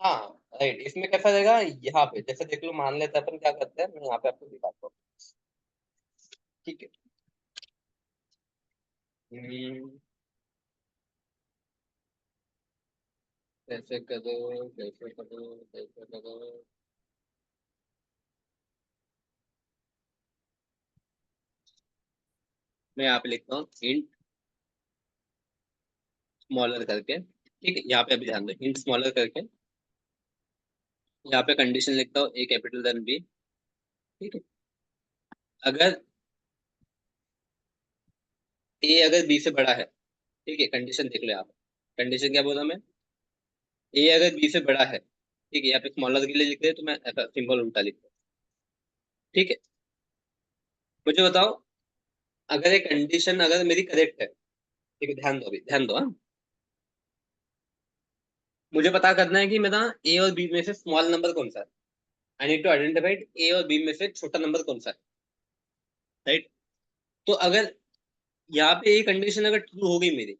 S1: हाँ राइट, इसमें कैसा रहेगा, यहाँ पे जैसे देख लो, मान लेते हैं अपन क्या करते हैं, मैं यहाँ पे आपको दिखाता हूँ। ठीक है, हम्म, कैसे करो, कैसे करो, कैसे करो। मैं यहाँ पे लिखता हूँ इंट स्मॉलर करके, ठीक है, यहाँ पे अभी ध्यान दो, इंट स्मॉलर करके, यहाँ पे कंडीशन लिखता हूँ ए कैपिटल देन बी। ठीक है, अगर ए अगर बी से बड़ा है, ठीक है, कंडीशन देख लो आप, कंडीशन क्या बोला मैं, ए अगर बी से बड़ा है, ठीक है, यहाँ पे स्मॉलर के लिए लिख रहे हैं तो मैं ऐसा सिंबल उल्टा लिखता हूँ। ठीक है, मुझे बताओ, अगर ये कंडीशन अगर मेरी करेक्ट है, ठीक है, ध्यान दो अभी, ध्यान दो, हाँ। मुझे पता करना है कि मेरा ए और बी में से स्मॉल नंबर कौन सा है, आई नीड टू आइडेंटिफाइड ए और बी में से छोटा नंबर कौन सा है, राइट। तो अगर यहाँ पे ये कंडीशन अगर ट्रू हो गई मेरी,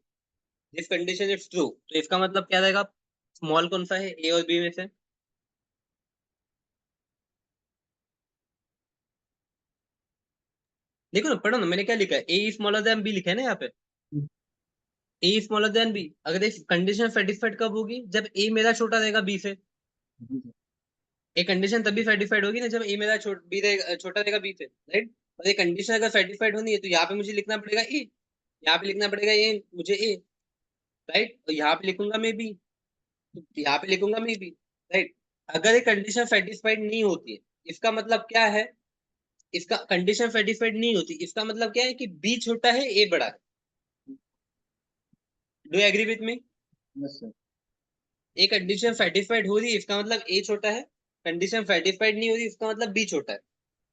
S1: दिस कंडीशन इज ट्रू, तो इसका मतलब क्या रहेगा, स्मॉल कौन सा है ए और बी में से। देखो ना, पढ़ो ना, मैंने क्या लिखा है, ए स्मॉलर देन बी लिखा है ना यहाँ पे, ए स्मॉलर देन बी। अगर इस कंडीशन सेटिस्फाइड कब होगी, जब ए मेरा छोटा रहेगा बी से। एक कंडीशन तभी सेटिस्फाइड होगी ना जब ए मेरा बी रहेगा, छोटा रहेगा बी से, राइट। और ये कंडीशन अगर सेटिस्फाइड होनी है तो यहाँ पे मुझे लिखना पड़ेगा ए, यहाँ पे लिखना पड़ेगा ए मुझे ए, राइट। तो यहाँ पे लिखूंगा मैं बी, तो यहाँ पे लिखूंगा मैं बी, राइट। अगर ये कंडीशन सेटिस्फाइड नहीं होती है, इसका मतलब क्या है, इसका कंडीशन सेटिस्फाइड नहीं होती, इसका मतलब क्या है कि बी छोटा है ए बड़ा है। Do agree with me.
S2: Yes sir.
S1: A condition satisfied हो रही है इसका मतलब ए छोटा है, कंडीशन सेटिस्फाइड नहीं हो रही इसका मतलब बी छोटा है।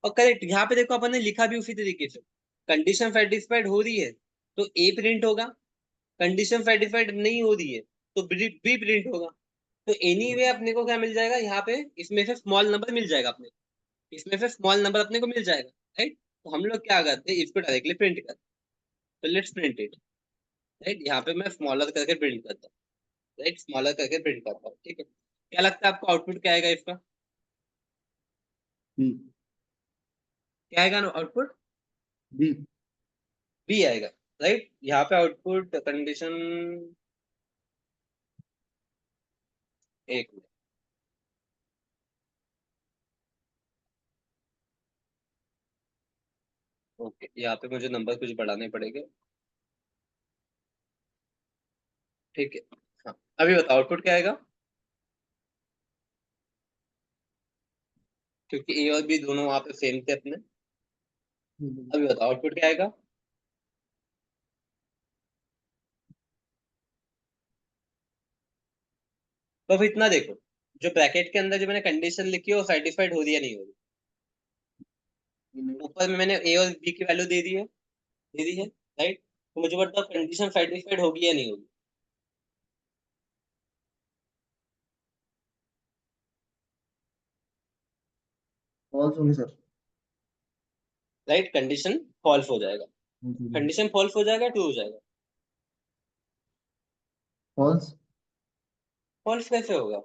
S1: और करेक्ट, यहाँ पे देखो अपन ने लिखा भी उसी तरीके से, कंडीशन सेटिस्फाइड हो रही है तो ए प्रिंट होगा, कंडीशन सेटिस्फाइड नहीं हो रही है तो बी प्रिंट होगा। तो एनी वे अपने को क्या मिल जाएगा यहाँ पे, इसमें से स्मॉल नंबर मिल जाएगा अपने को, इसमें से स्मॉल नंबर अपने को मिल जाएगा, राइट। तो हम लोग क्या करते हैं, इसको डायरेक्टली प्रिंट करते हैं, तो लेट्स प्रिंट इट, राइट। यहाँ पे मैं स्मॉलर करके प्रिंट करता हूँ, राइट, स्मॉलर करके प्रिंट करता हूँ, ठीक है। क्या लगता है आपको आउटपुट क्या आएगा इसका,
S2: बी।
S1: क्या आएगा आउटपुट,
S2: बी।
S1: बी आएगा, राइट। यहाँ पे आउटपुट कंडीशन, एक मिनट, ओके, यहाँ पे मुझे नंबर कुछ बढ़ाने पड़ेंगे, ठीक है। हाँ, अभी बताओ आउटपुट क्या आएगा, क्योंकि ए और बी दोनों वहां पे सेम थे अपने। अभी बताओ आउटपुट क्या आएगा, तो अब इतना देखो, जो ब्रैकेट के अंदर जो मैंने कंडीशन लिखी है वो सेटिस्फाइड हो रही है नहीं हो रही? ऊपर में मैंने ए और बी की वैल्यू दे दी है, राइट? तो मुझे बताओ कंडीशन सेटिस्फाइड होगी या नहीं होगी?
S2: फॉल्स होगी सर।
S1: राइट, कंडीशन फॉल्स हो जाएगा। कंडीशन फॉल्स हो जाएगा, ट्रू हो जाएगा?
S2: फॉल्स।
S1: फॉल्स कैसे होगा?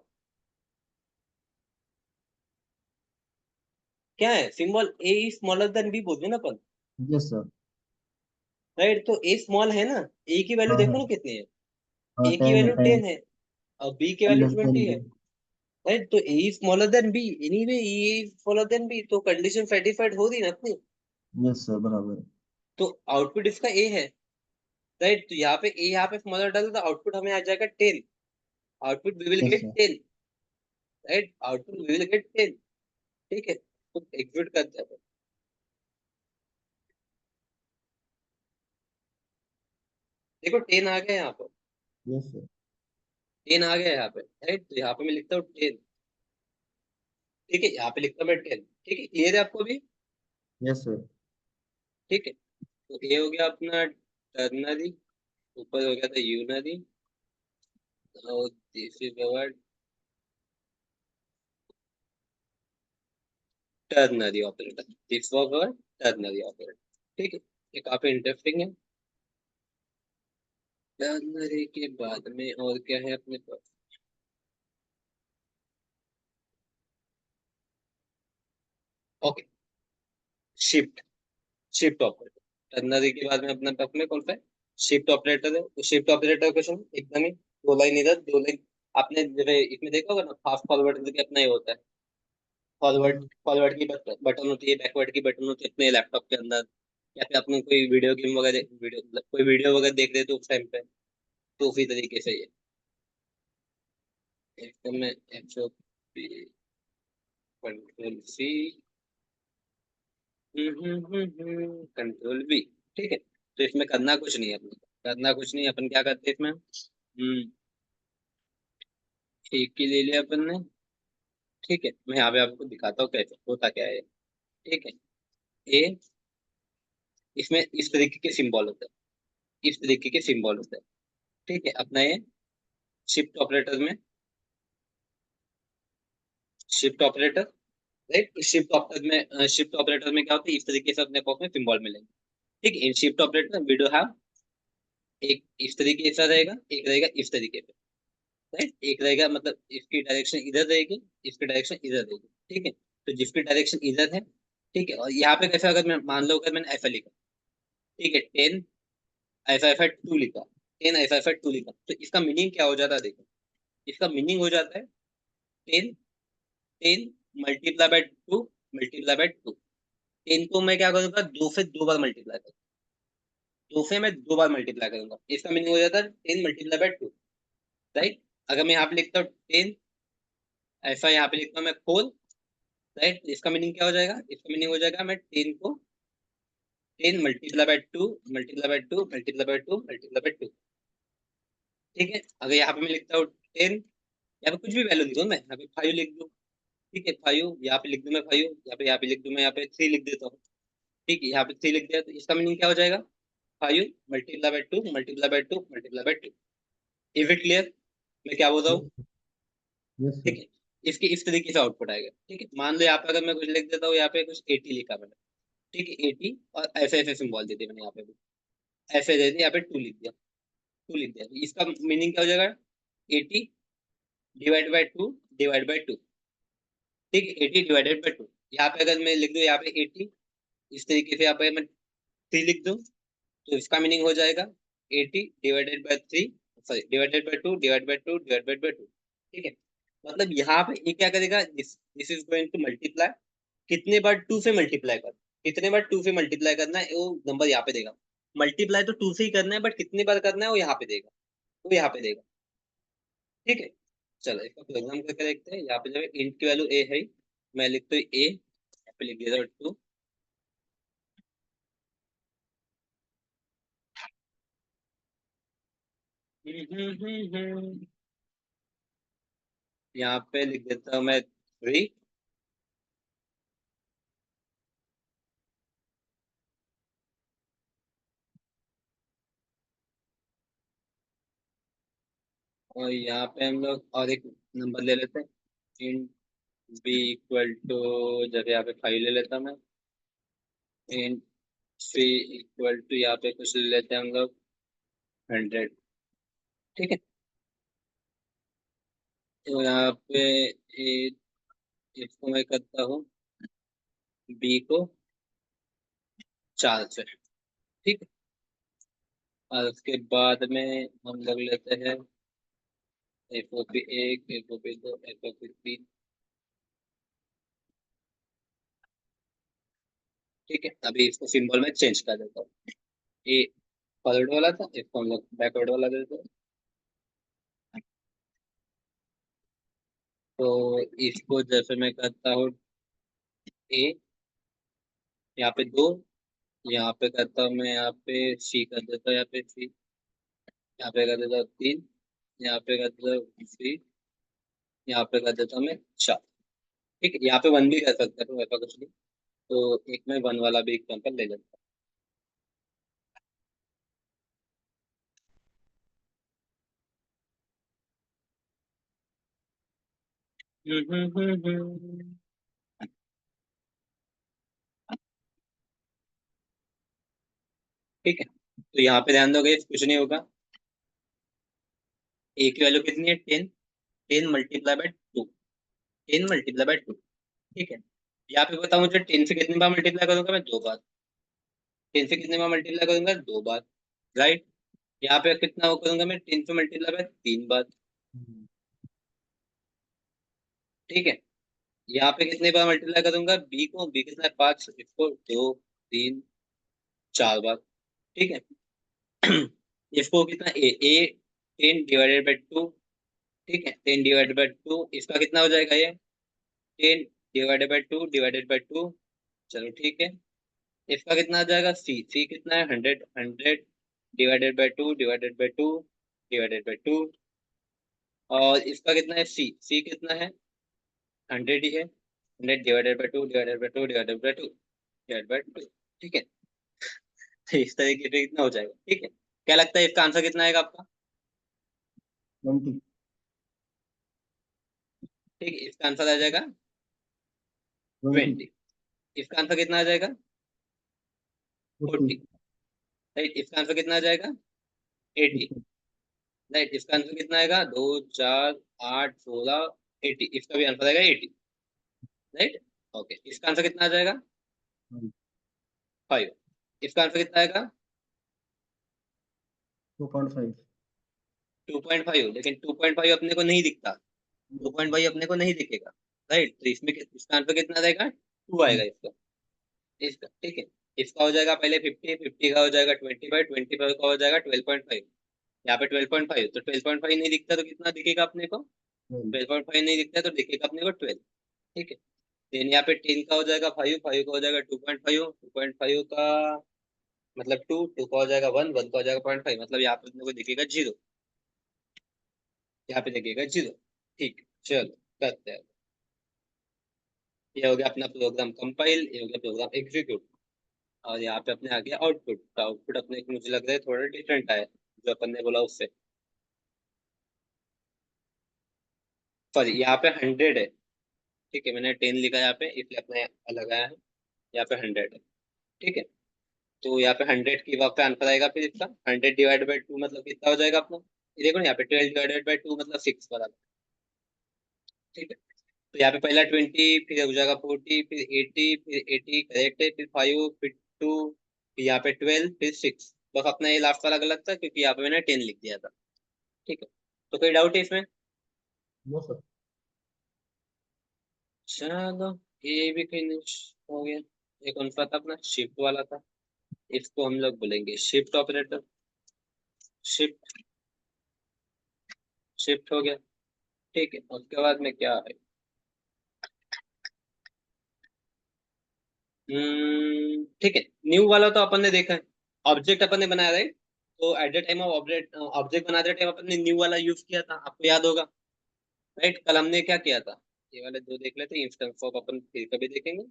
S1: क्या है symbol? A is smaller than B बोलते हैं ना अपन,
S2: यस सर।
S1: राइट? तो ए स्मॉल है ना, ए की वैल्यू
S2: हाँ
S1: देखो
S2: हाँ
S1: ना कितनी है।
S2: हाँ,
S1: ए की
S2: 10 है,
S1: वैल्यू
S2: 10।
S1: 10 है और बी की
S2: और
S1: वैल्यू
S2: लेस देन
S1: 20 है,
S2: बी।
S1: राइट? तो A is smaller than B, anyway A is smaller than B, तो कंडीशन सेटिस्फाइड हो रही ना अपनी।
S2: यस सर, बराबर।
S1: तो आउटपुट इसका ए है, राइट? तो यहाँ पे ए, यहाँ पे स्मॉलर डालो तो आउटपुट हमें आ जाएगा 10। Output we will
S2: yes
S1: get
S2: sir.
S1: 10, right? Output we will get 10। ठीक है, तो एग्जीक्यूट करते हैं। देखो 10 आ गया यहाँ पर,
S2: यस सर।
S1: 10 आ गया यहाँ पे, राइट? तो यहाँ पे मैं लिखता हूँ 10। ठीक है, यहाँ पे लिखता हूँ मैं 10। ठीक है, क्लियर है आपको भी?
S2: Yes sir.
S1: ठीक है, तो ये हो गया अपना टर्नरी, ऊपर हो गया था यूनरी, और this is our ternary operator. This was our ternary operator. ठीक है, ये काफी इंटरेस्टिंग है। टर्नरी के बाद में और क्या है अपने पास? Okay, shift. Shift operator, ternary के बाद में अपने पास में कौन सा है? शिफ्ट ऑपरेटर है। तो शिफ्ट ऑपरेटर क्वेश्चन एकदम ही दो लाइन इधर दो लाइन। आपने जब इसमें देखा होगा ना, फास्ट फॉरवर्ड करके अपना ये होता है, फॉरवर्ड फॉरवर्ड की बटन होती है, बैकवर्ड की बटन होती है अपने लैपटॉप के अंदर, या फिर अपने कोई वीडियो गेम वगैरह, कोई वीडियो वगैरह देख रहे तो उस टाइम पे, तो उसी तरीके से ये एकदम में H O P control C, control B. ठीक है, तो इसमें करना कुछ नहीं है अपने को, करना कुछ नहीं है। अपन क्या करते हैं इसमें? एक ही ले लिया अपन ने। ठीक है, मैं यहाँ पे आपको दिखाता हूँ कैसे होता क्या है। ठीक है, ए, इसमें इस तरीके के सिंबल होते हैं, इस तरीके के सिंबल होते हैं। ठीक है, अपना ये शिफ्ट ऑपरेटर में, shift operator, right? Shift operator में, शिफ्ट ऑपरेटर में क्या होता है, इस तरीके से अपने को उसमें सिंबल मिलेंगे। ठीक है, in shift operator we do have, एक इस तरीके से रहेगा, एक रहेगा इस तरीके से, राइट? एक रहेगा मतलब इसकी डायरेक्शन इधर रहेगी, इसकी डायरेक्शन इधर रहेगी। ठीक है, तो जिसकी डायरेक्शन इधर है, ठीक है, और यहाँ पे कैसे, अगर मैं मान लो अगर मैंने ऐसा लिखा, ठीक है, 10 ऐसा ऐसा 2 लिखा, 10 ऐसा ऐसा 2 लिखा, तो इसका मीनिंग क्या हो जाता है देखो? इसका मीनिंग हो जाता है 10, 10 मल्टीप्लाई बाय 2, मल्टीप्लाई बाय 2। 10 को मैं क्या करूंगा, 2 से 2 बार मल्टीप्लाई करूंगा, 2 से मैं 2 बार मल्टीप्लाई करूंगा, इसका मीनिंग हो जाता है 10 मल्टीप्लाई बाय 2, राइट? अगर मैं यहाँ पे लिखता हूँ 10, ऐसा यहाँ पे लिखता हूँ मैं 4, राइट? इसका मीनिंग क्या हो जाएगा? इसका मीनिंग हो जाएगा मैं 10 को 10 multiply by 2, multiply by 2, multiply by 2, multiply by 2। ठीक है, अगर यहाँ पे मैं लिखता हूँ 10, यहाँ पे कुछ भी वैल्यू लिखूँ, मैं यहाँ पे 5 लिख दूँ, ठीक है, 5 यहाँ पे लिख दूँ मैं, 5 यहाँ पे लिख दूँ मैं, यहाँ पे 3 लिख देता हूँ। ठीक है, यहाँ पे 3 लिख दिया, तो इसका मीनिंग क्या हो जाएगा? 5 multiply by 2, multiply by 2, multiply by 2। Is it clear मैं क्या बोल रहा हूँ?
S2: यस
S1: ठीक
S2: सर।
S1: है, इसके इस तरीके से आउटपुट आएगा। ठीक है, मान लो यहाँ पे अगर मैं कुछ लिख देता हूँ, यहाँ पे कुछ 80 लिखा मैंने, ठीक है, 80, और ऐसे ऐसे सिंबल दे दिया मैंने यहाँ पे भी, ऐसे दे दिया, यहाँ पे 2 लिख दिया, 2 लिख दिया, इसका मीनिंग क्या हो जाएगा? 80 डिवाइड बाय 2, डिवाइड बाय 2। ठीक है, 80 डिवाइडेड बाय 2। यहाँ पे अगर मैं लिख दूँ यहाँ पे 80, इस तरीके से यहाँ पे मैं 3 लिख दूँ, तो इसका मीनिंग हो जाएगा 80 divided by 3, sorry divided by 2, divide by 2, divide by 2। ठीक है, मतलब यहाँ पे ये क्या करेगा, this this is going to multiply, कितने बार 2 से मल्टीप्लाई कर, कितने बार 2 से मल्टीप्लाई करना है वो नंबर यहाँ पे देगा। मल्टीप्लाई तो 2 से ही करना है, बट कितनी बार करना है वो यहाँ पे देगा, वो यहाँ पे देगा। ठीक है, चलो इसका प्रोग्राम करके देखते हैं। यहाँ पे जब इंट की वैल्यू ए है, मैं लिखता हूँ ए, यहाँ पे लिख देता 2। यहाँ पे लिख देता हूँ मैं 3, और यहाँ पे हम लोग और एक नंबर ले लेते हैं, इन बी इक्वल टू, जैसे यहाँ पे 5 ले लेता हूँ मैं, इन सी इक्वल टू यहाँ पे कुछ ले लेते हैं हम लोग 100। ठीक है, तो यहाँ पे ए- इसको मैं करता हूँ बी को 4 से। ठीक है, और उसके बाद में हम लोग लेते हैं F O P 1, F O P 2, F O P 3। ठीक है, अभी इसको सिंबल में चेंज कर देता हूँ। ये फॉरवर्ड वाला था, इसको हम लोग बैकवर्ड वाला दे देते हैं। तो इसको जैसे मैं करता हूँ ए, यहाँ पे 2, यहाँ पे करता हूँ मैं, यहाँ पे सी कर देता हूँ, यहाँ पे सी, यहाँ पे कर देता हूँ 3, यहाँ पे कर देता हूँ सी, यहाँ पे कर देता हूँ मैं 4। ठीक है, यहाँ पे 1 भी कर सकता हूँ, ऐसा कुछ नहीं। तो एक में 1 वाला भी एग्जाम्पल ले लेता हूँ। ठीक है, तो यहाँ पे ध्यान दोगे कुछ नहीं होगा। ए की वैल्यू कितनी है? 10। 10 मल्टीप्लाई बाय 2, 10 मल्टीप्लाई बाय 2। ठीक है, यहाँ पे बताओ मुझे 10 से कितनी बार मल्टीप्लाई करूंगा मैं? 2 बार। 10 से कितनी बार मल्टीप्लाई करूंगा? 2 बार। राइट, यहाँ पे कितना वो करूंगा मैं? 10 से मल्टीप्लाई बाय 3 बार।
S2: हम्म,
S1: ठीक है, यहाँ पे कितने बार मल्टीप्लाई करूंगा बी को? बी कितना है? 5, इसको 2, 3, 4 बार। ठीक है, इसको कितना? ए 10 डिवाइडेड बाय 2। ठीक है, 10 डिवाइडेड बाय 2, इसका कितना हो जाएगा ये? 10 डिवाइडेड बाय 2 डिवाइडेड बाय 2। चलो ठीक है, इसका कितना आ जाएगा? सी, सी कितना है? 100, 100 divided by 2 divided by 2 divided by 2। और इसका कितना है? सी, सी कितना है? 100 ही है। 100 divided by 2 divided by 2 divided by 2 divided by 2। ठीक है, तो इस तरीके से कितना हो जाएगा? ठीक है, क्या लगता है इसका आंसर कितना आएगा आपका?
S2: 20,
S1: ठीक है, इसका आंसर आ जाएगा
S2: 20,
S1: 20। इसका आंसर कितना आ जाएगा?
S2: 40,
S1: 40। राइट, इसका आंसर कितना आ जाएगा? 80।
S2: 50,
S1: राइट, इसका आंसर कितना आएगा? 2, 4, 8, 16, 80। इसका भी आंसर आएगा 80। राइट, ओके, इसका आंसर कितना आ जाएगा? 5। इसका आंसर कितना आएगा?
S2: 2.5।
S1: 2.5। लेकिन 2.5 अपने को नहीं दिखता, 2.5 अपने को नहीं दिखेगा। राइट, तो इसमें इसका आंसर कितना रहेगा? 2 आएगा इसका। इसका ठीक है, इसका हो जाएगा पहले 50, 50 का हो जाएगा 25, 25 का हो जाएगा 12.5। यहाँ पे 12.5, तो 12.5 नहीं दिखता तो कितना दिखेगा अपने को? 12.5 नहीं दिखता तो दिखेगा अपने को 12। ठीक है, देन यहाँ पे 10 का हो जाएगा 5, 5 का हो जाएगा 2.5, 2.5 का मतलब 2, 2 का हो जाएगा 1, 1 का हो जाएगा 0.5, मतलब यहाँ पे अपने को दिखेगा 0। यहाँ पे दिखेगा 0। ठीक, चलो करते हैं। ये हो गया अपना प्रोग्राम कंपाइल, ये हो गया प्रोग्राम एग्जीक्यूट। और यहाँ पे अपने आ गया आउटपुट। तो आउटपुट अपने को मुझे लग रहा है थोड़ा डिफरेंट आया जो अपन ने बोला उससे। सॉरी, यहाँ पे 100 है। ठीक है, मैंने 10 लिखा है यहाँ पे, इसलिए अपने अलग आया है। यहाँ पे 100 है। ठीक है, तो यहाँ पे 100 की वक्त पे आंसर आएगा फिर इसका। 100 डिवाइड बाई 2 मतलब कितना हो जाएगा अपना? ये देखो ना, यहाँ पे 12 डिवाइडेड बाई 2 मतलब 6 बराबर। ठीक है, तो यहाँ पे पहला 20, फिर हो जाएगा 40, फिर 80, फिर 80 करेक्ट है, फिर 5, फिर 2, फिर यहाँ पे 12, फिर 6। बस अपना ये लास्ट वाला गलत था क्योंकि यहाँ पे मैंने 10 लिख दिया था। ठीक है, तो कोई डाउट है इसमें?
S2: वो सब।
S1: चलो, ये भी फिनिश हो गया। ये कौन सा था अपना? शिफ्ट वाला था। इसको हम लोग बोलेंगे शिफ्ट ऑपरेटर। शिफ्ट, शिफ्ट हो गया। ठीक है, उसके बाद में क्या है? ठीक है, न्यू वाला तो अपन ने देखा है, ऑब्जेक्ट अपन ने बनाया, राइट? तो at the time of object, object बनाते टाइम अपन ने न्यू वाला यूज किया था, आपको याद होगा। राइट, कल हमने क्या किया था, ये वाले दो देख लेते हैं, इंस्टेंस ऑफ अपन फिर कभी देखेंगे।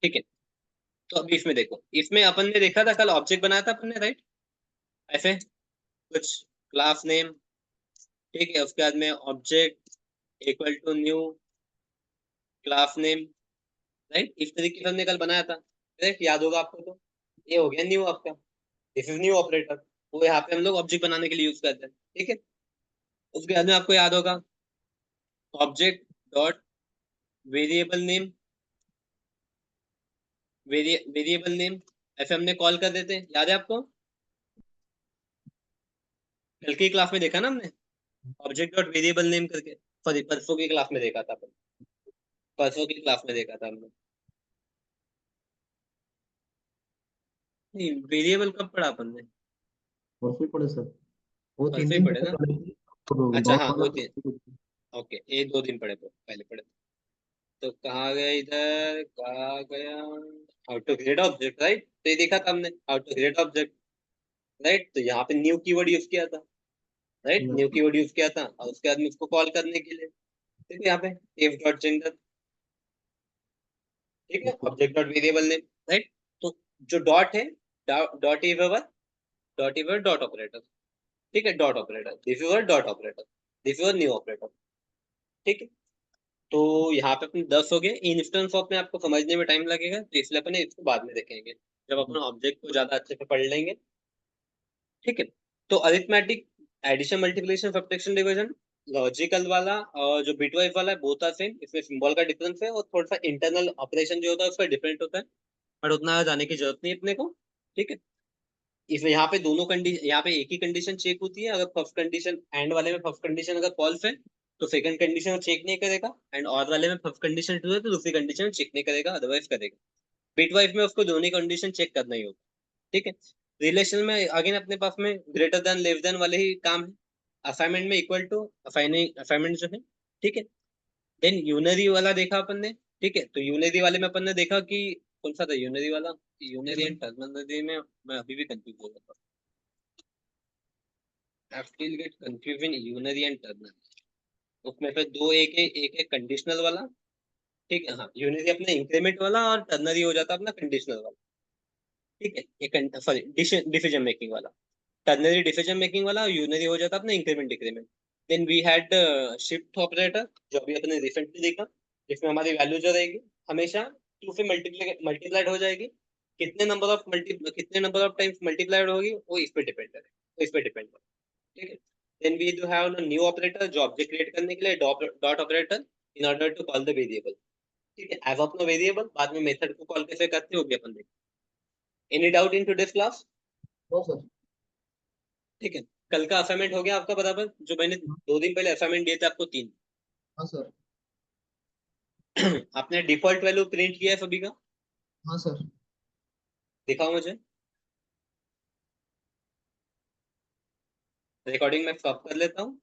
S1: ठीक है, तो अभी इसमें देखो, इसमें अपन ने देखा था कल, ऑब्जेक्ट बनाया था अपन ने, राइट, ऐसे कुछ क्लास नेम, ठीक है, उसके बाद में object equal to new class name, right, इस तरीके से हमने कल बनाया था, राइट, याद होगा आपको तो। ये हो गया न्यू आपका, दिस इज न्यू ऑपरेटर, वो यहाँ पे हम लोग ऑब्जेक्ट बनाने के लिए यूज करते हैं, ठीक है। उसके बाद में आपको याद होगा object dot variable name, variable name ऐसे हमने कॉल कर देते हैं, याद है आपको, कल की क्लास में देखा ना हमने, ऑब्जेक्ट डॉट वेरिएबल नेम करके, सॉरी परसों की क्लास में देखा था अपन, परसों की क्लास में देखा था हमने। नहीं, वेरिएबल कब पढ़ा अपन ने,
S2: परसों ही पढ़े सर, वो तीन
S1: परसों ही
S2: दिन
S1: पढ़े
S2: पहले
S1: ना।
S2: पढ़े थे। तो
S1: अच्छा
S2: डॉट
S1: हाँ,
S2: वाला
S1: वो थे,
S2: परसों को-
S1: ओके, ये 2 दिन पढ़े थे, पहले पढ़े थे। तो कहाँ गया इधर, कहाँ गया, how to create object, right, तो ये देखा था हमने, how to create object, right, तो यहाँ पे न्यू कीवर्ड यूज किया था, राइट, न्यू कीवर्ड यूज किया था, और उसके बाद में उसको कॉल करने के लिए, ठीक है, यहाँ पे इफ डॉट जेंडर, ठीक है, object dot variable name, right. तो जो डॉट है, dot is our, dot is our dot operator, ठीक है, dot operator, this is our dot operator, this is our new operator, ठीक है। तो यहाँ पे अपन 10 हो गए, इन इंस्टेंस ऑफ में आपको समझने में टाइम लगेगा, तो इसलिए अपन इसको बाद में देखेंगे, जब अपन ऑब्जेक्ट को ज्यादा अच्छे से पढ़ लेंगे, ठीक है। तो arithmetic, addition multiplication subtraction division, logical वाला और जो बिटवाइज वाला है, बोथ आर सेम, इसमें सिंबल का डिफरेंस है और थोड़ा सा इंटरनल ऑपरेशन जो होता है उसका डिफरेंट होता है, पर उतना जाने की जरूरत नहीं है अपने को, ठीक है। इसमें यहाँ पे दोनों कंडीशन, यहाँ पे एक ही कंडीशन चेक होती है, अगर फर्स्ट कंडीशन एंड वाले में फर्स्ट कंडीशन अगर फॉल्स है तो सेकंड कंडीशन चेक नहीं करेगा, एंड और वाले में फर्स्ट कंडीशन ट्रू है तो दूसरी कंडीशन चेक नहीं करेगा, अदरवाइज करेगा। बिटवाइज में उसको दोनों कंडीशन चेक करना ही होगा, ठीक है। रिलेशन में अगेन अपने पास में ग्रेटर देन लेस देन वाले ही काम है, असाइनमेंट में इक्वल टू, असाइनमेंट जो है, ठीक है। देन यूनरी वाला देखा अपन ने, ठीक है, तो यूनरी वाले में अपन ने देखा कि कौन सा था यूनरी वाला, यूनरी एंड टर्मिनरी में मैं अभी भी कंफ्यूज हो जाता हूँ, I still get confuse in unary and ternary. उसमें फिर दो, एक है कंडीशनल वाला, ठीक है, हाँ, यूनरी अपना इंक्रीमेंट वाला और टर्नरी हो जाता अपना कंडीशनल वाला, ठीक है, ये सॉरी डिसीजन मेकिंग वाला, टर्नरी डिसीजन मेकिंग वाला, और यूनरी हो जाता अपना increment decrement. Then we had shift operator, जो अभी अपने रिसेंटली देखा, जिसमें हमारी वैल्यू जो रहेगी हमेशा टू से मल्टीप्लाइड हो जाएगी, कितने नंबर ऑफ टाइम्स मल्टीप्लाइड होगी वो इस पे डिपेंड करेगा, तो इस पे डिपेंड करेगा, ठीक है। Then we do have new operator, जो ऑब्जेक्ट क्रिएट करने के लिए dot operator, in order to call the variable, ठीक है, एज अपना वेरिएबल, बाद में मेथड को कॉल कैसे करते हो भी अपन देखें। Any doubt in today's class,
S2: हाँ सर।
S1: ठीक है। कल का असाइनमेंट हो गया आपका बराबर, जो मैंने 2 दिन पहले असाइनमेंट दिए थे आपको 3,
S2: हाँ सर।
S1: आपने डिफॉल्ट वैल्यू प्रिंट किया है सभी का,
S2: हाँ सर।
S1: दिखाओ मुझे, रिकॉर्डिंग में स्टॉप कर लेता हूँ।